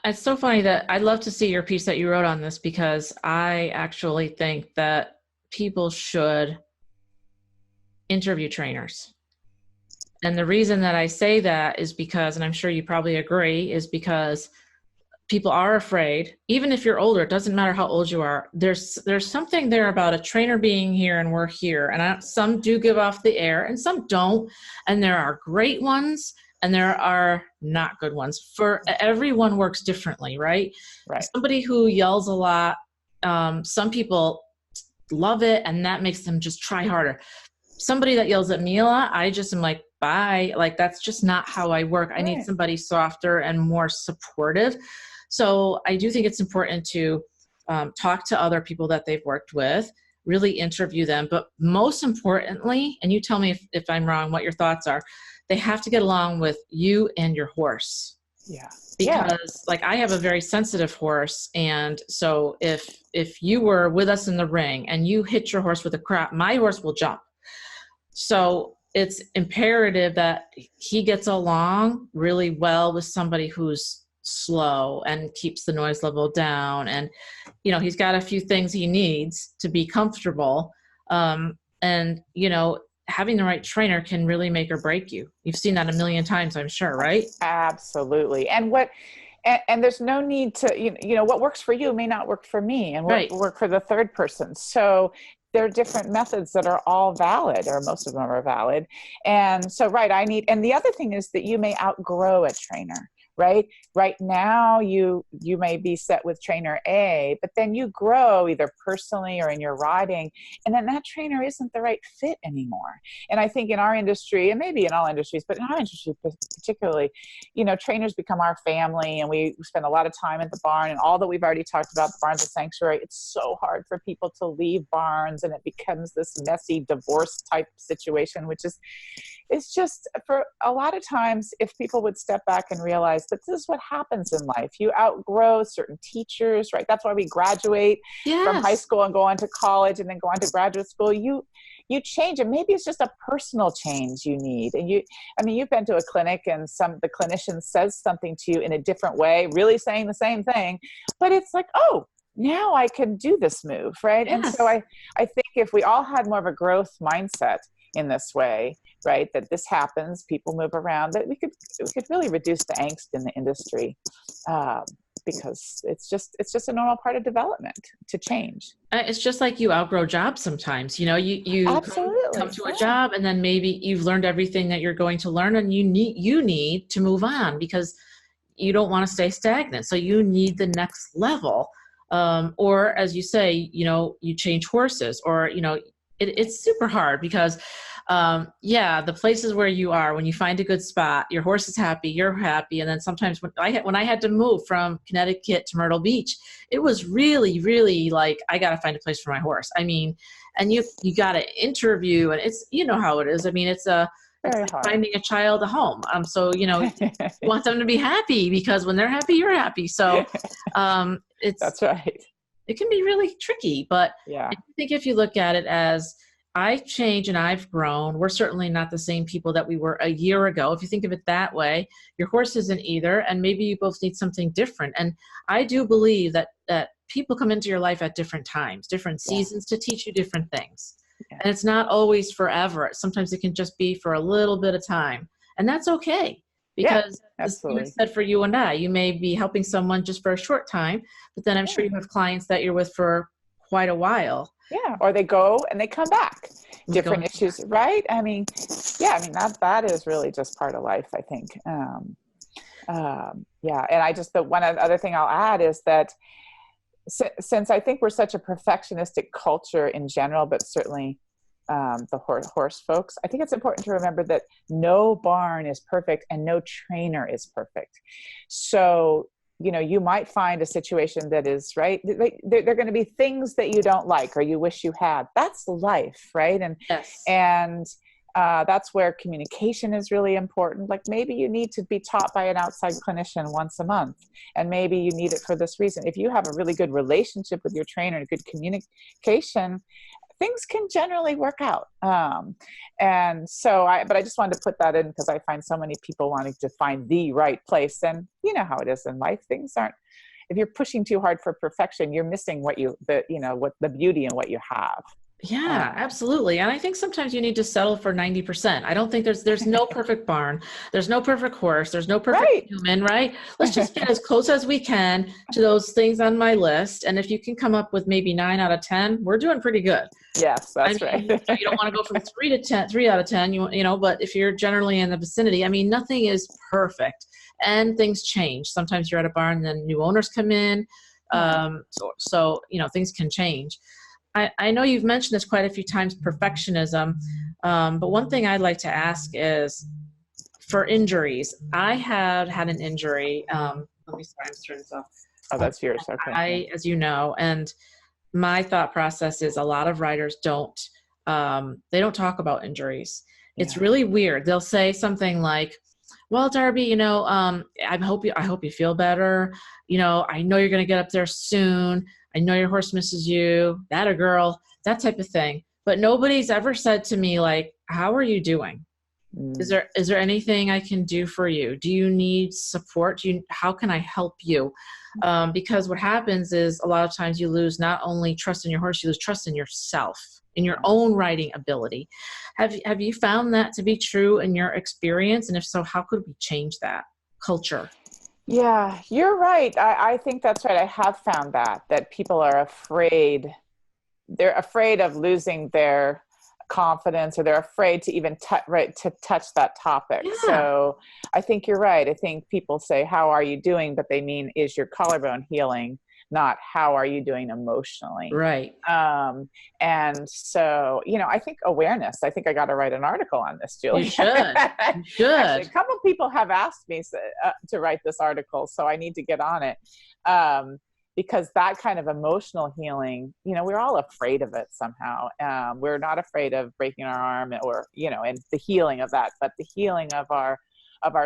It's so funny that I'd love to see your piece that you wrote on this, because I actually think that people should interview trainers. And the reason that I say that is because, and I'm sure you probably agree, is because people are afraid. Even if you're older, it doesn't matter how old you are. There's something there about a trainer being here and we're here. And some do give off the air and some don't. And there are great ones and there are not good ones. For everyone works differently, right? Right. Somebody who yells a lot, some people love it and that makes them just try harder. Somebody that yells at me a lot, I just am like, bye. Like, that's just not how I work. I need somebody softer and more supportive. So I do think it's important to talk to other people that they've worked with, really interview them. But most importantly, and you tell me if I'm wrong, what your thoughts are, they have to get along with you and your horse. Yeah. Because like I have a very sensitive horse. And so if you were with us in the ring and you hit your horse with a crop, my horse will jump. So it's imperative that he gets along really well with somebody who's slow and keeps the noise level down. And, he's got a few things he needs to be comfortable. And, having the right trainer can really make or break you. You've seen that a million times, I'm sure, right? Absolutely. And there's no need to, what works for you may not work for me and work for the third person. So there are different methods that are all valid, or most of them are valid. And so, and the other thing is that you may outgrow a trainer, right? Right now, you may be set with trainer A, but then you grow either personally or in your riding, and then that trainer isn't the right fit anymore. And I think in our industry, and maybe in all industries, but in our industry particularly, trainers become our family, and we spend a lot of time at the barn, and all that we've already talked about, the barn's a sanctuary. It's so hard for people to leave barns, and it becomes this messy divorce type situation, which is, it's just, for a lot of times, if people would step back and realize that this is what happens in life. You outgrow certain teachers, right? That's why we graduate from high school and go on to college and then go on to graduate school. You you change, and maybe it's just a personal change you need. And you've been to a clinic and the clinician says something to you in a different way, really saying the same thing, but it's like, oh, now I can do this move, right? Yes. And so I think if we all had more of a growth mindset in this way, right, that this happens, people move around, that we could really reduce the angst in the industry, because it's just a normal part of development to change. It's just like you outgrow jobs sometimes. You Absolutely come to a job, and then maybe you've learned everything that you're going to learn, and you need to move on because you don't want to stay stagnant. So you need the next level. Or as you say, you change horses, or, it's super hard because, the places where you are, when you find a good spot, your horse is happy, you're happy. And then sometimes when I had to move from Connecticut to Myrtle Beach, it was really, really like, I got to find a place for my horse. I mean, and you got to interview, and it's, how it is. I mean, it's like finding a child a home. So, you want them to be happy, because when they're happy, you're happy. So, that's right. It can be really tricky, but yeah. I think if you look at it as I've changed and I've grown, we're certainly not the same people that we were a year ago. If you think of it that way, your horse isn't either, and maybe you both need something different. And I do believe that people come into your life at different times, different seasons to teach you different things. Yeah. And it's not always forever. Sometimes it can just be for a little bit of time, and that's okay. Because as said, for you and I, you may be helping someone just for a short time, but then I'm sure you have clients that you're with for quite a while. Yeah, or they go and they come back. Different issues, right? I mean, that is really just part of life, I think. And the one other thing I'll add is that since I think we're such a perfectionistic culture in general, but certainly the horse folks, I think it's important to remember that no barn is perfect and no trainer is perfect. So, you might find a situation that is right. There are going to be things that you don't like or you wish you had. That's life, right? And that's where communication is really important. Like maybe you need to be taught by an outside clinician once a month, and maybe you need it for this reason. If you have a really good relationship with your trainer and good communication, things can generally work out. And so but I just wanted to put that in because I find so many people wanting to find the right place. And you know how it is in life. Things aren't, if you're pushing too hard for perfection, you're missing what the beauty in what you have. Yeah, absolutely. And I think sometimes you need to settle for 90%. I don't think there's no perfect barn. There's no perfect horse. There's no perfect human, right? Let's just get as close as we can to those things on my list. And if you can come up with maybe 9 out of 10, we're doing pretty good. Yes, that's right. You don't want to go from 3 out of 10, but if you're generally in the vicinity, nothing is perfect and things change. Sometimes you're at a barn and then new owners come in. So things can change. I know you've mentioned this quite a few times, perfectionism, but one thing I'd like to ask is for injuries. I had an injury. Let me turn this off. Oh, that's yours. Okay. As you know, and my thought process is a lot of writers don't talk about injuries. Yeah. It's really weird. They'll say something like, well, Darby, I hope you feel better. I know you're going to get up there soon. I know your horse misses you, that a girl, that type of thing. But nobody's ever said to me, like, how are you doing? Is there anything I can do for you? Do you need support? How can I help you? Because what happens is a lot of times you lose not only trust in your horse, you lose trust in yourself, in your own riding ability. Have you found that to be true in your experience? And if so, how could we change that culture? Yeah, you're right. I think that's right. I have found that people are afraid. They're afraid of losing their confidence, or they're afraid to even touch that topic. Yeah. So I think you're right. I think people say, how are you doing? But they mean, is your collarbone healing? Not how are you doing emotionally? Right. And so, I think awareness, I think I got to write an article on this, Julie. You should. You should. Actually, a couple of people have asked me to write this article, so I need to get on it. Because that kind of emotional healing, we're all afraid of it somehow. We're not afraid of breaking our arm or, and the healing of that, but the healing of our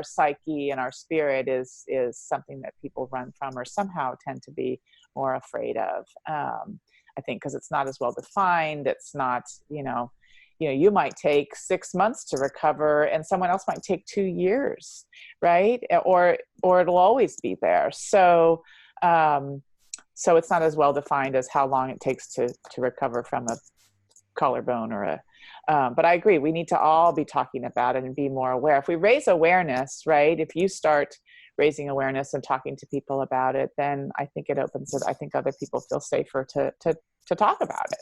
psyche and our spirit is something that people run from or somehow tend to be more afraid of. I think because it's not as well defined. It's not, you might take 6 months to recover and someone else might take 2 years, right? Or it'll always be there. So it's not as well defined as how long it takes to recover from a collarbone or but I agree, we need to all be talking about it and be more aware. If we raise awareness, right? If you start raising awareness and talking to people about it, then I think it opens it. I think other people feel safer to talk about it.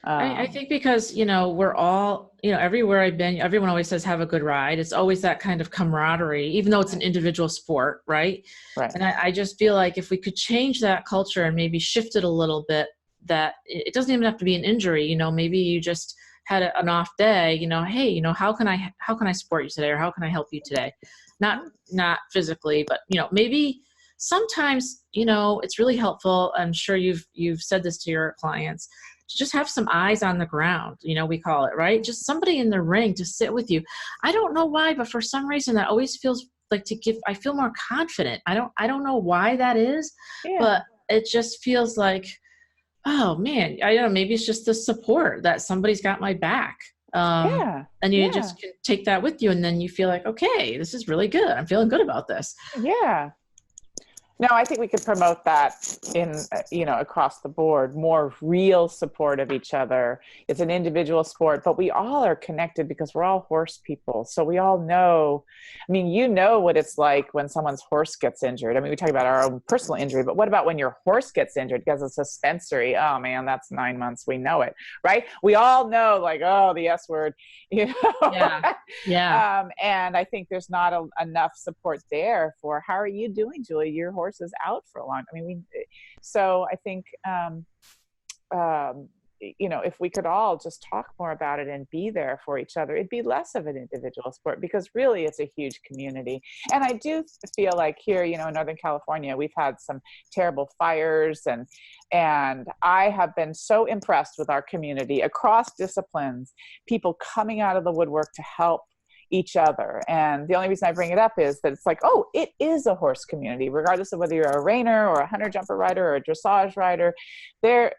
I think because, we're all, everywhere I've been, everyone always says, have a good ride. It's always that kind of camaraderie, even though it's an individual sport. Right. Right. And I just feel like if we could change that culture and maybe shift it a little bit, that it doesn't even have to be an injury, maybe you just had an off day, hey, how can I support you today? Or how can I help you today? Not physically, but, maybe sometimes, it's really helpful. I'm sure you've said this to your clients, to just have some eyes on the ground, we call it, right? Just somebody in the ring to sit with you. I don't know why, but for some reason that always feels like I feel more confident. I don't know why that is, but it just feels like, oh man, I don't know, maybe it's just the support that somebody's got my back. And you just can take that with you, and then you feel like, okay, this is really good. I'm feeling good about this. Yeah. No, I think we could promote that in, across the board, more real support of each other. It's an individual sport, but we all are connected because we're all horse people. So we all know, what it's like when someone's horse gets injured. We talk about our own personal injury, but what about when your horse gets injured? Because it's suspensory. Oh man, that's 9 months. We know it, right? We all know, like, oh, the S word, Yeah. Yeah. And I think there's not enough support there for, how are you doing, Julie? Your horse is out for a long time. So I think if we could all just talk more about it and be there for each other, it'd be less of an individual sport, because really it's a huge community. And I do feel like here, in Northern California, we've had some terrible fires, and I have been so impressed with our community across disciplines, people coming out of the woodwork to help each other. And the only reason I bring it up is that it's like, oh, it is a horse community, regardless of whether you're a reiner or a hunter jumper rider or a dressage rider. There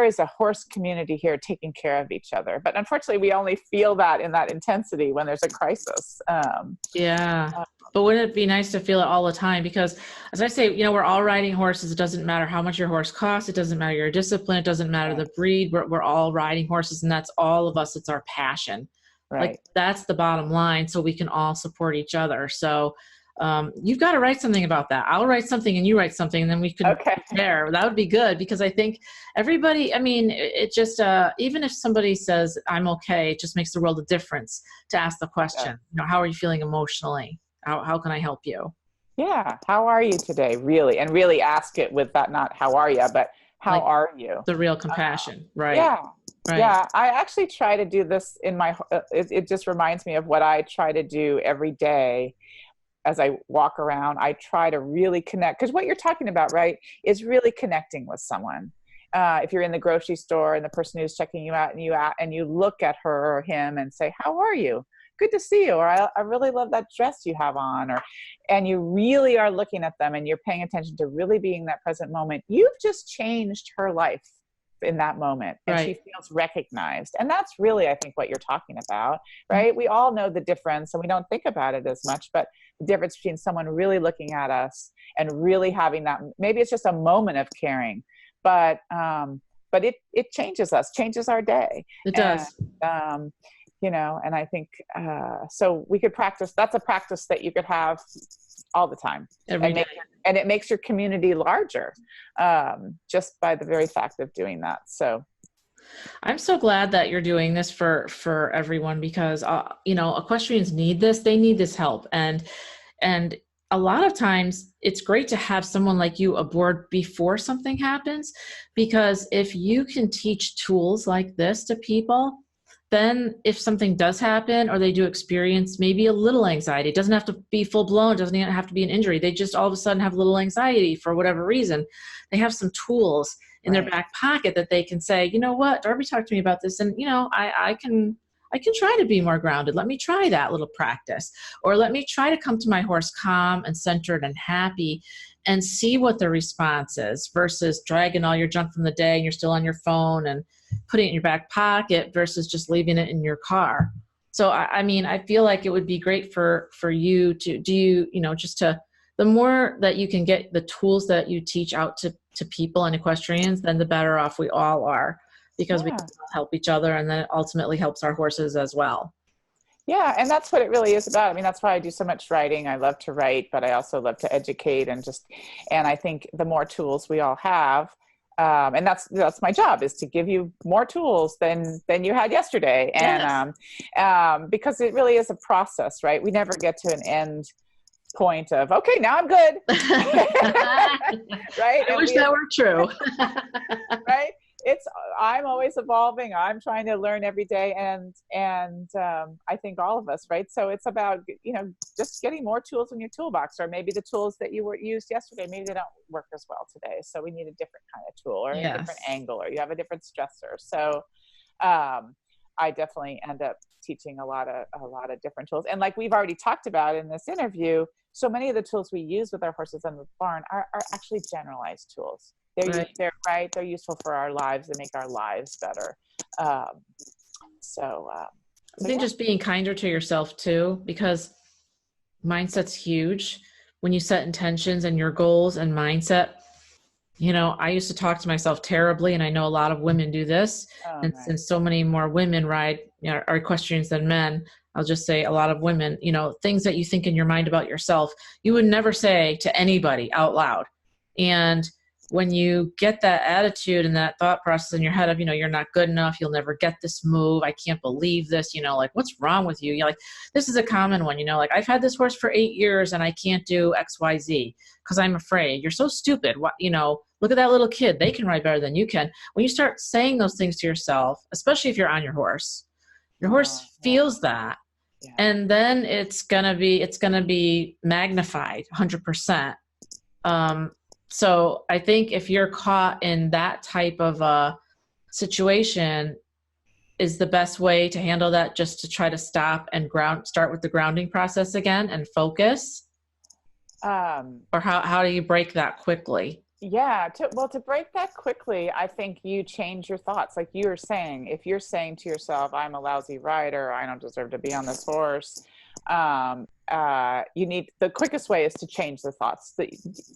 is a horse community here taking care of each other. But unfortunately, we only feel that in that intensity when there's a crisis. But wouldn't it be nice to feel it all the time? Because as I say, we're all riding horses. It doesn't matter how much your horse costs. It doesn't matter your discipline. It doesn't matter the breed. We're all riding horses, and that's all of us. It's our passion. Right. Like, that's the bottom line, so we can all support each other. So you've got to write something about that. I'll write something and you write something, and then we can compare. That would be good, because I think everybody, it just, even if somebody says, I'm okay, it just makes the world a difference to ask the question, how are you feeling emotionally? How can I help you? Yeah. How are you today? Really? And really ask it with that, not how are you, but how are you? The real compassion, right? Yeah. Right. Yeah, I actually try to do this in my, it just reminds me of what I try to do every day as I walk around. I try to really connect, because what you're talking about, right, is really connecting with someone. If you're in the grocery store and the person who's checking you out, and you look at her or him and say, how are you? Good to see you. Or I really love that dress you have on. And you really are looking at them and you're paying attention to really being that present moment. You've just changed her life in that moment, and she feels recognized. And that's really, I think, what you're talking about, right? Mm-hmm. We all know the difference, and we don't think about it as much, but the difference between someone really looking at us and really having that, maybe it's just a moment of caring, but it changes us, changes our day. It does. And I think, so we could practice, that's a practice that you could have all the time. Every day. And it makes your community larger, just by the very fact of doing that. So I'm so glad that you're doing this for everyone, because, equestrians need this. They need this help. And a lot of times it's great to have someone like you aboard before something happens, because if you can teach tools like this to people, then if something does happen or they do experience maybe a little anxiety, it doesn't have to be full blown, it doesn't even have to be an injury. They just all of a sudden have a little anxiety for whatever reason. They have some tools in their back pocket that they can say, you know what, Darby talked to me about this, and I can try to be more grounded. Let me try that little practice. Or let me try to come to my horse calm and centered and happy and see what the response is, versus dragging all your junk from the day and you're still on your phone. And putting it in your back pocket versus just leaving it in your car. So, I mean, I feel like it would be great for you to the more that you can get the tools that you teach out to people and equestrians, then the better off we all are, because we can help each other, and then it ultimately helps our horses as well. Yeah, and that's what it really is about. I mean, that's why I do so much writing. I love to write, but I also love to educate, and I think the more tools we all have, and that's my job, is to give you more tools than you had yesterday. And because it really is a process, right? We never get to an end point of, okay, now I'm good. Right? I wish that were true. Right? I'm always evolving. I'm trying to learn every day. And I think all of us, right? So it's about, just getting more tools in your toolbox, or maybe the tools that you used yesterday, maybe they don't work as well today. So we need a different kind of tool, or a different angle, or you have a different stressor. So I definitely end up teaching a lot of different tools. And like we've already talked about in this interview, so many of the tools we use with our horses in the barn are actually generalized tools. They're useful for our lives. They make our lives better. I think just being kinder to yourself too, because mindset's huge. When you set intentions and your goals and mindset, I used to talk to myself terribly, and I know a lot of women do this. Since so many more women ride, are equestrians than men, I'll just say a lot of women, things that you think in your mind about yourself, you would never say to anybody out loud. And when you get that attitude and that thought process in your head of, you're not good enough, you'll never get this move, I can't believe this, like, what's wrong with you? Like, this is a common one, like, I've had this horse for 8 years and I can't do X, Y, Z because I'm afraid. You're so stupid. What, look at that little kid. They can ride better than you can. When you start saying those things to yourself, especially if you're on your horse feels that. Yeah. And then it's going to be magnified 100%. So I think if you're caught in that type of a situation, is the best way to handle that just to try to stop and start with the grounding process again and focus? Or how do you break that quickly? Yeah. To break that quickly, I think you change your thoughts. Like you were saying, if you're saying to yourself, I'm a lousy rider, I don't deserve to be on this horse. The quickest way is to change the thoughts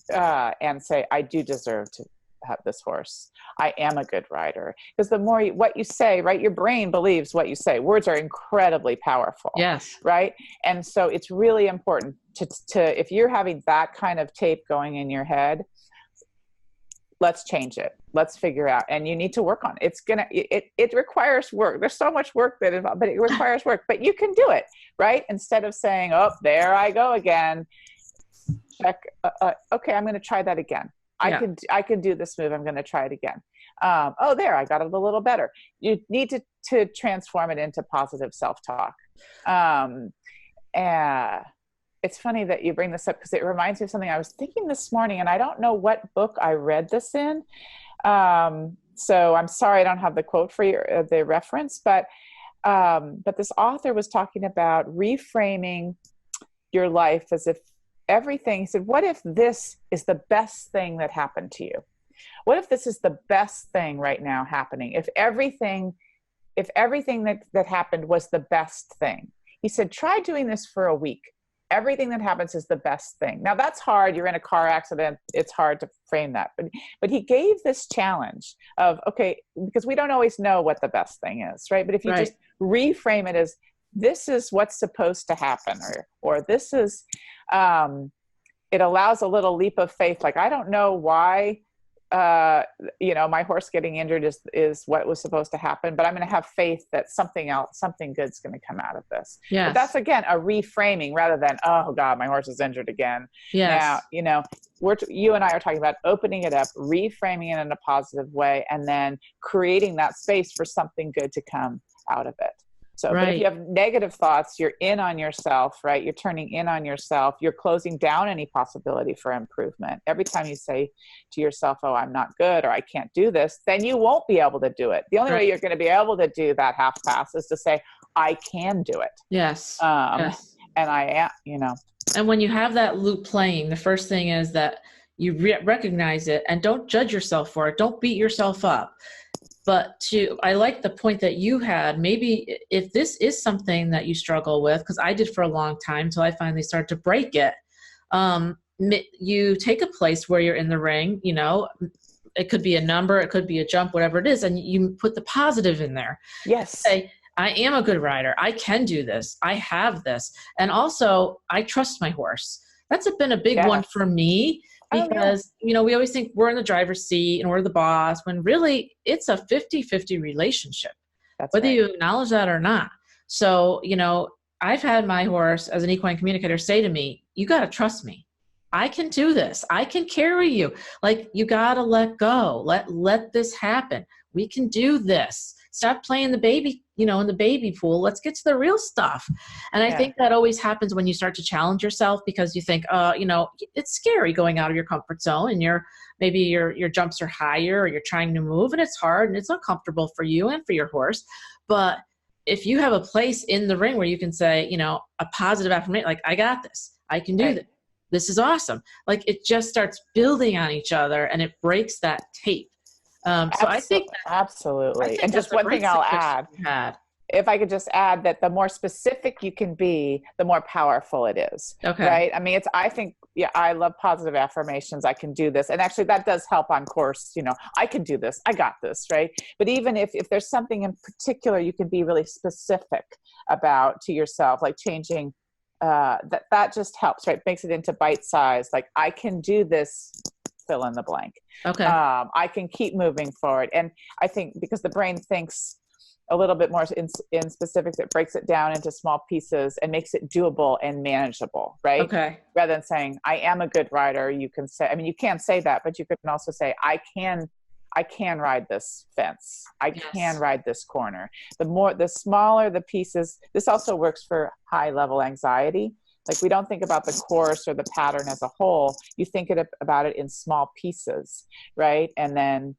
and say, I do deserve to have this horse. I am a good rider. Because the more what you say, right, your brain believes what you say. Words are incredibly powerful. Yes. Right. And so it's really important to if you're having that kind of tape going in your head, let's change it. Let's figure out, and you need to work on it. It requires work. There's so much work but it requires work, but you can do it, right? Instead of saying, oh, there I go again. Check. Okay. I'm going to try that again. Yeah. I can do this move. I'm going to try it again. There, I got it a little better. You need to transform it into positive self-talk. It's funny that you bring this up because it reminds me of something I was thinking this morning, and I don't know what book I read this in. So I'm sorry I don't have the quote for you, the reference, but this author was talking about reframing your life as if everything, he said, what if this is the best thing that happened to you? What if this is the best thing right now happening? If everything that happened was the best thing. He said, try doing this for a week. Everything that happens is the best thing. Now that's hard. You're in a car accident. It's hard to frame that. But he gave this challenge of, okay, because we don't always know what the best thing is, right? But if you just reframe it as, this is what's supposed to happen, or this is, it allows a little leap of faith. Like, I don't know why, my horse getting injured is what was supposed to happen, but I'm going to have faith that something good's going to come out of this. Yes. But that's, again, a reframing rather than, oh God, my horse is injured again. Yes. Now, you and I are talking about opening it up, reframing it in a positive way, and then creating that space for something good to come out of it. So, but if you have negative thoughts, you're in on yourself, right? You're turning in on yourself. You're closing down any possibility for improvement. Every time you say to yourself, oh, I'm not good, or I can't do this, then you won't be able to do it. The only way you're going to be able to do that half pass is to say, I can do it. Yes. Yes. And I am, And when you have that loop playing, the first thing is that you recognize it and don't judge yourself for it. Don't beat yourself up. But I like the point that you had, maybe if this is something that you struggle with, because I did for a long time till I finally started to break it. You take a place where you're in the ring, you know, it could be a number, it could be a jump, whatever it is. And you put the positive in there. Yes. Say, I am a good rider. I can do this. I have this. And also I trust my horse. That's been a big one for me because, you know, we always think we're in the driver's seat and we're the boss when really it's a 50-50 relationship, whether you acknowledge that or not. So, you know, I've had my horse as an equine communicator say to me, you got to trust me. I can do this. I can carry you. Like, you got to let go. Let this happen. We can do this. Stop playing the baby, you know, in the baby pool. Let's get to the real stuff. And I think that always happens when you start to challenge yourself because you think, you know, it's scary going out of your comfort zone and maybe your jumps are higher or you're trying to move and it's hard and it's uncomfortable for you and for your horse. But if you have a place in the ring where you can say, you know, a positive affirmation, like, I got this, I can do this. This is awesome. Like, it just starts building on each other and it breaks that tape. So I think absolutely. And just one thing I'll add, if I could just add that the more specific you can be, the more powerful it is. Okay. Right. I mean, I love positive affirmations. I can do this. And actually that does help on course. You know, I can do this. I got this. Right. But even if there's something in particular, you can be really specific about to yourself, like changing that just helps, right? Makes it into bite size. Like, I can do this, fill in the blank. Okay. I can keep moving forward. And I think because the brain thinks a little bit more in specifics, it breaks it down into small pieces and makes it doable and manageable, right? Okay. Rather than saying, I am a good rider, you can say, I mean, you can't say that, but you can also say, I can ride this fence. I can ride this corner. The smaller the pieces, this also works for high level anxiety. Like, we don't think about the course or the pattern as a whole. You think about it in small pieces, right? And then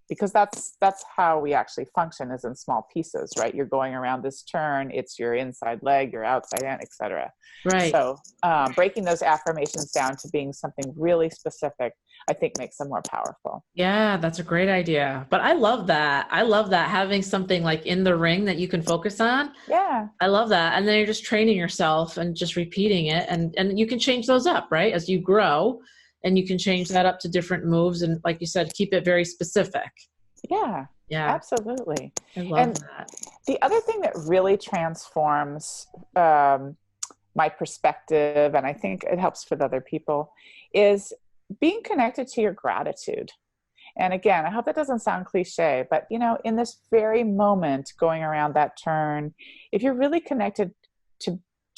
because that's how we actually function, is in small pieces, right? You're going around this turn, it's your inside leg, your outside hand, etc. Right. So breaking those affirmations down to being something really specific, I think makes them more powerful. Yeah, that's a great idea. But I love that. Having something like in the ring that you can focus on. Yeah. I love that. And then you're just training yourself and just repeating it. And you can change those up, right? As you grow. And you can change that up to different moves. And like you said, keep it very specific. Yeah. Yeah. Absolutely. I love that. The other thing that really transforms my perspective, and I think it helps with other people, is being connected to your gratitude. And again, I hope that doesn't sound cliche, but you know, in this very moment going around that turn, if you're really connected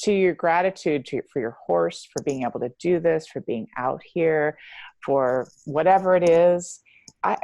to your gratitude for your horse, for being able to do this, for being out here, for whatever it is,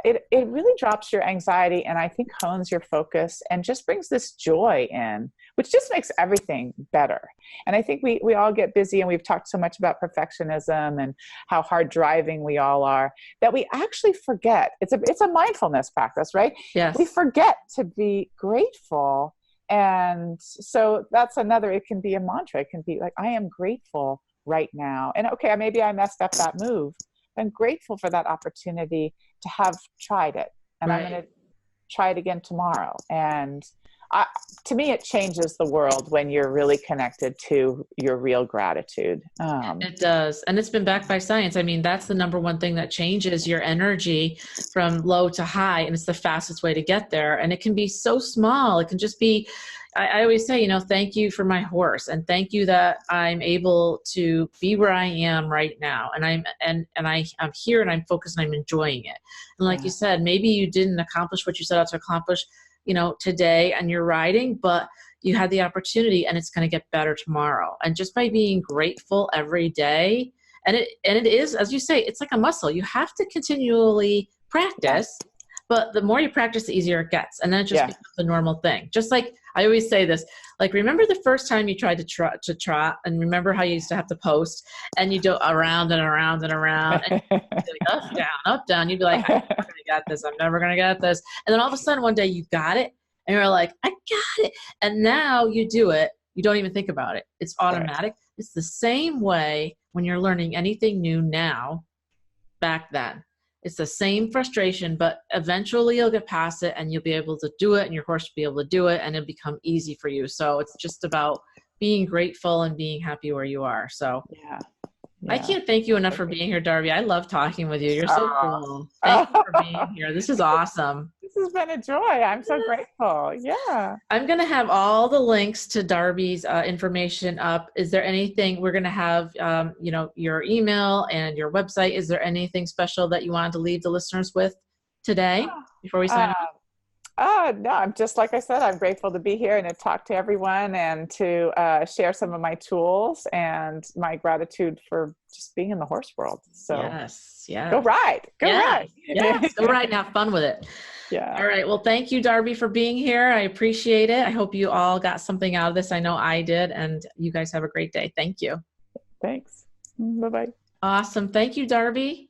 it really drops your anxiety and I think hones your focus and just brings this joy in, which just makes everything better. And I think we all get busy and we've talked so much about perfectionism and how hard driving we all are that we actually forget. It's a mindfulness practice, right? Yes. We forget to be grateful. And so that's another, it can be a mantra. It can be like, I am grateful right now. And okay, maybe I messed up that move. I'm grateful for that opportunity to have tried it. And I'm going to try it again tomorrow. And to me, it changes the world when you're really connected to your real gratitude. It does. And it's been backed by science. I mean, that's the number one thing that changes your energy from low to high. And it's the fastest way to get there. And it can be so small. It can just be, I always say, you know, thank you for my horse and thank you that I'm able to be where I am right now. And I'm here and I'm focused and I'm enjoying it. And like you said, maybe you didn't accomplish what you set out to accomplish, you know, today and you're riding, but you had the opportunity and it's going to get better tomorrow. And just by being grateful every day, and it is, as you say, it's like a muscle. You have to continually practice, but the more you practice, the easier it gets. And then it just becomes a normal thing. Just like I always say this, like, remember the first time you tried to trot and remember how you used to have to post and you do around and around and around and you'd be like, up, down. You'd be like, I'm never going to get this. I'm never going to get this. And then all of a sudden one day you got it and you're like, I got it. And now you do it. You don't even think about it. It's automatic. Right. It's the same way when you're learning anything new now, back then. It's the same frustration, but eventually you'll get past it and you'll be able to do it, and your horse will be able to do it, and it'll become easy for you. So it's just about being grateful and being happy where you are. So Yeah. I can't thank you enough for being here, Darby. I love talking with you. You're so cool. Thank you for being here. This is awesome. This has been a joy. I'm so grateful. Yeah. I'm going to have all the links to Darby's information up. Is there anything we're going to have, your email and your website? Is there anything special that you wanted to leave the listeners with today before we sign off? No, I'm just, like I said, I'm grateful to be here and to talk to everyone and to share some of my tools and my gratitude for just being in the horse world. So yes. Go ride. Yes, go ride and have fun with it. Yeah. All right. Well, thank you, Darby, for being here. I appreciate it. I hope you all got something out of this. I know I did, and you guys have a great day. Thank you. Thanks. Bye-bye. Awesome. Thank you, Darby.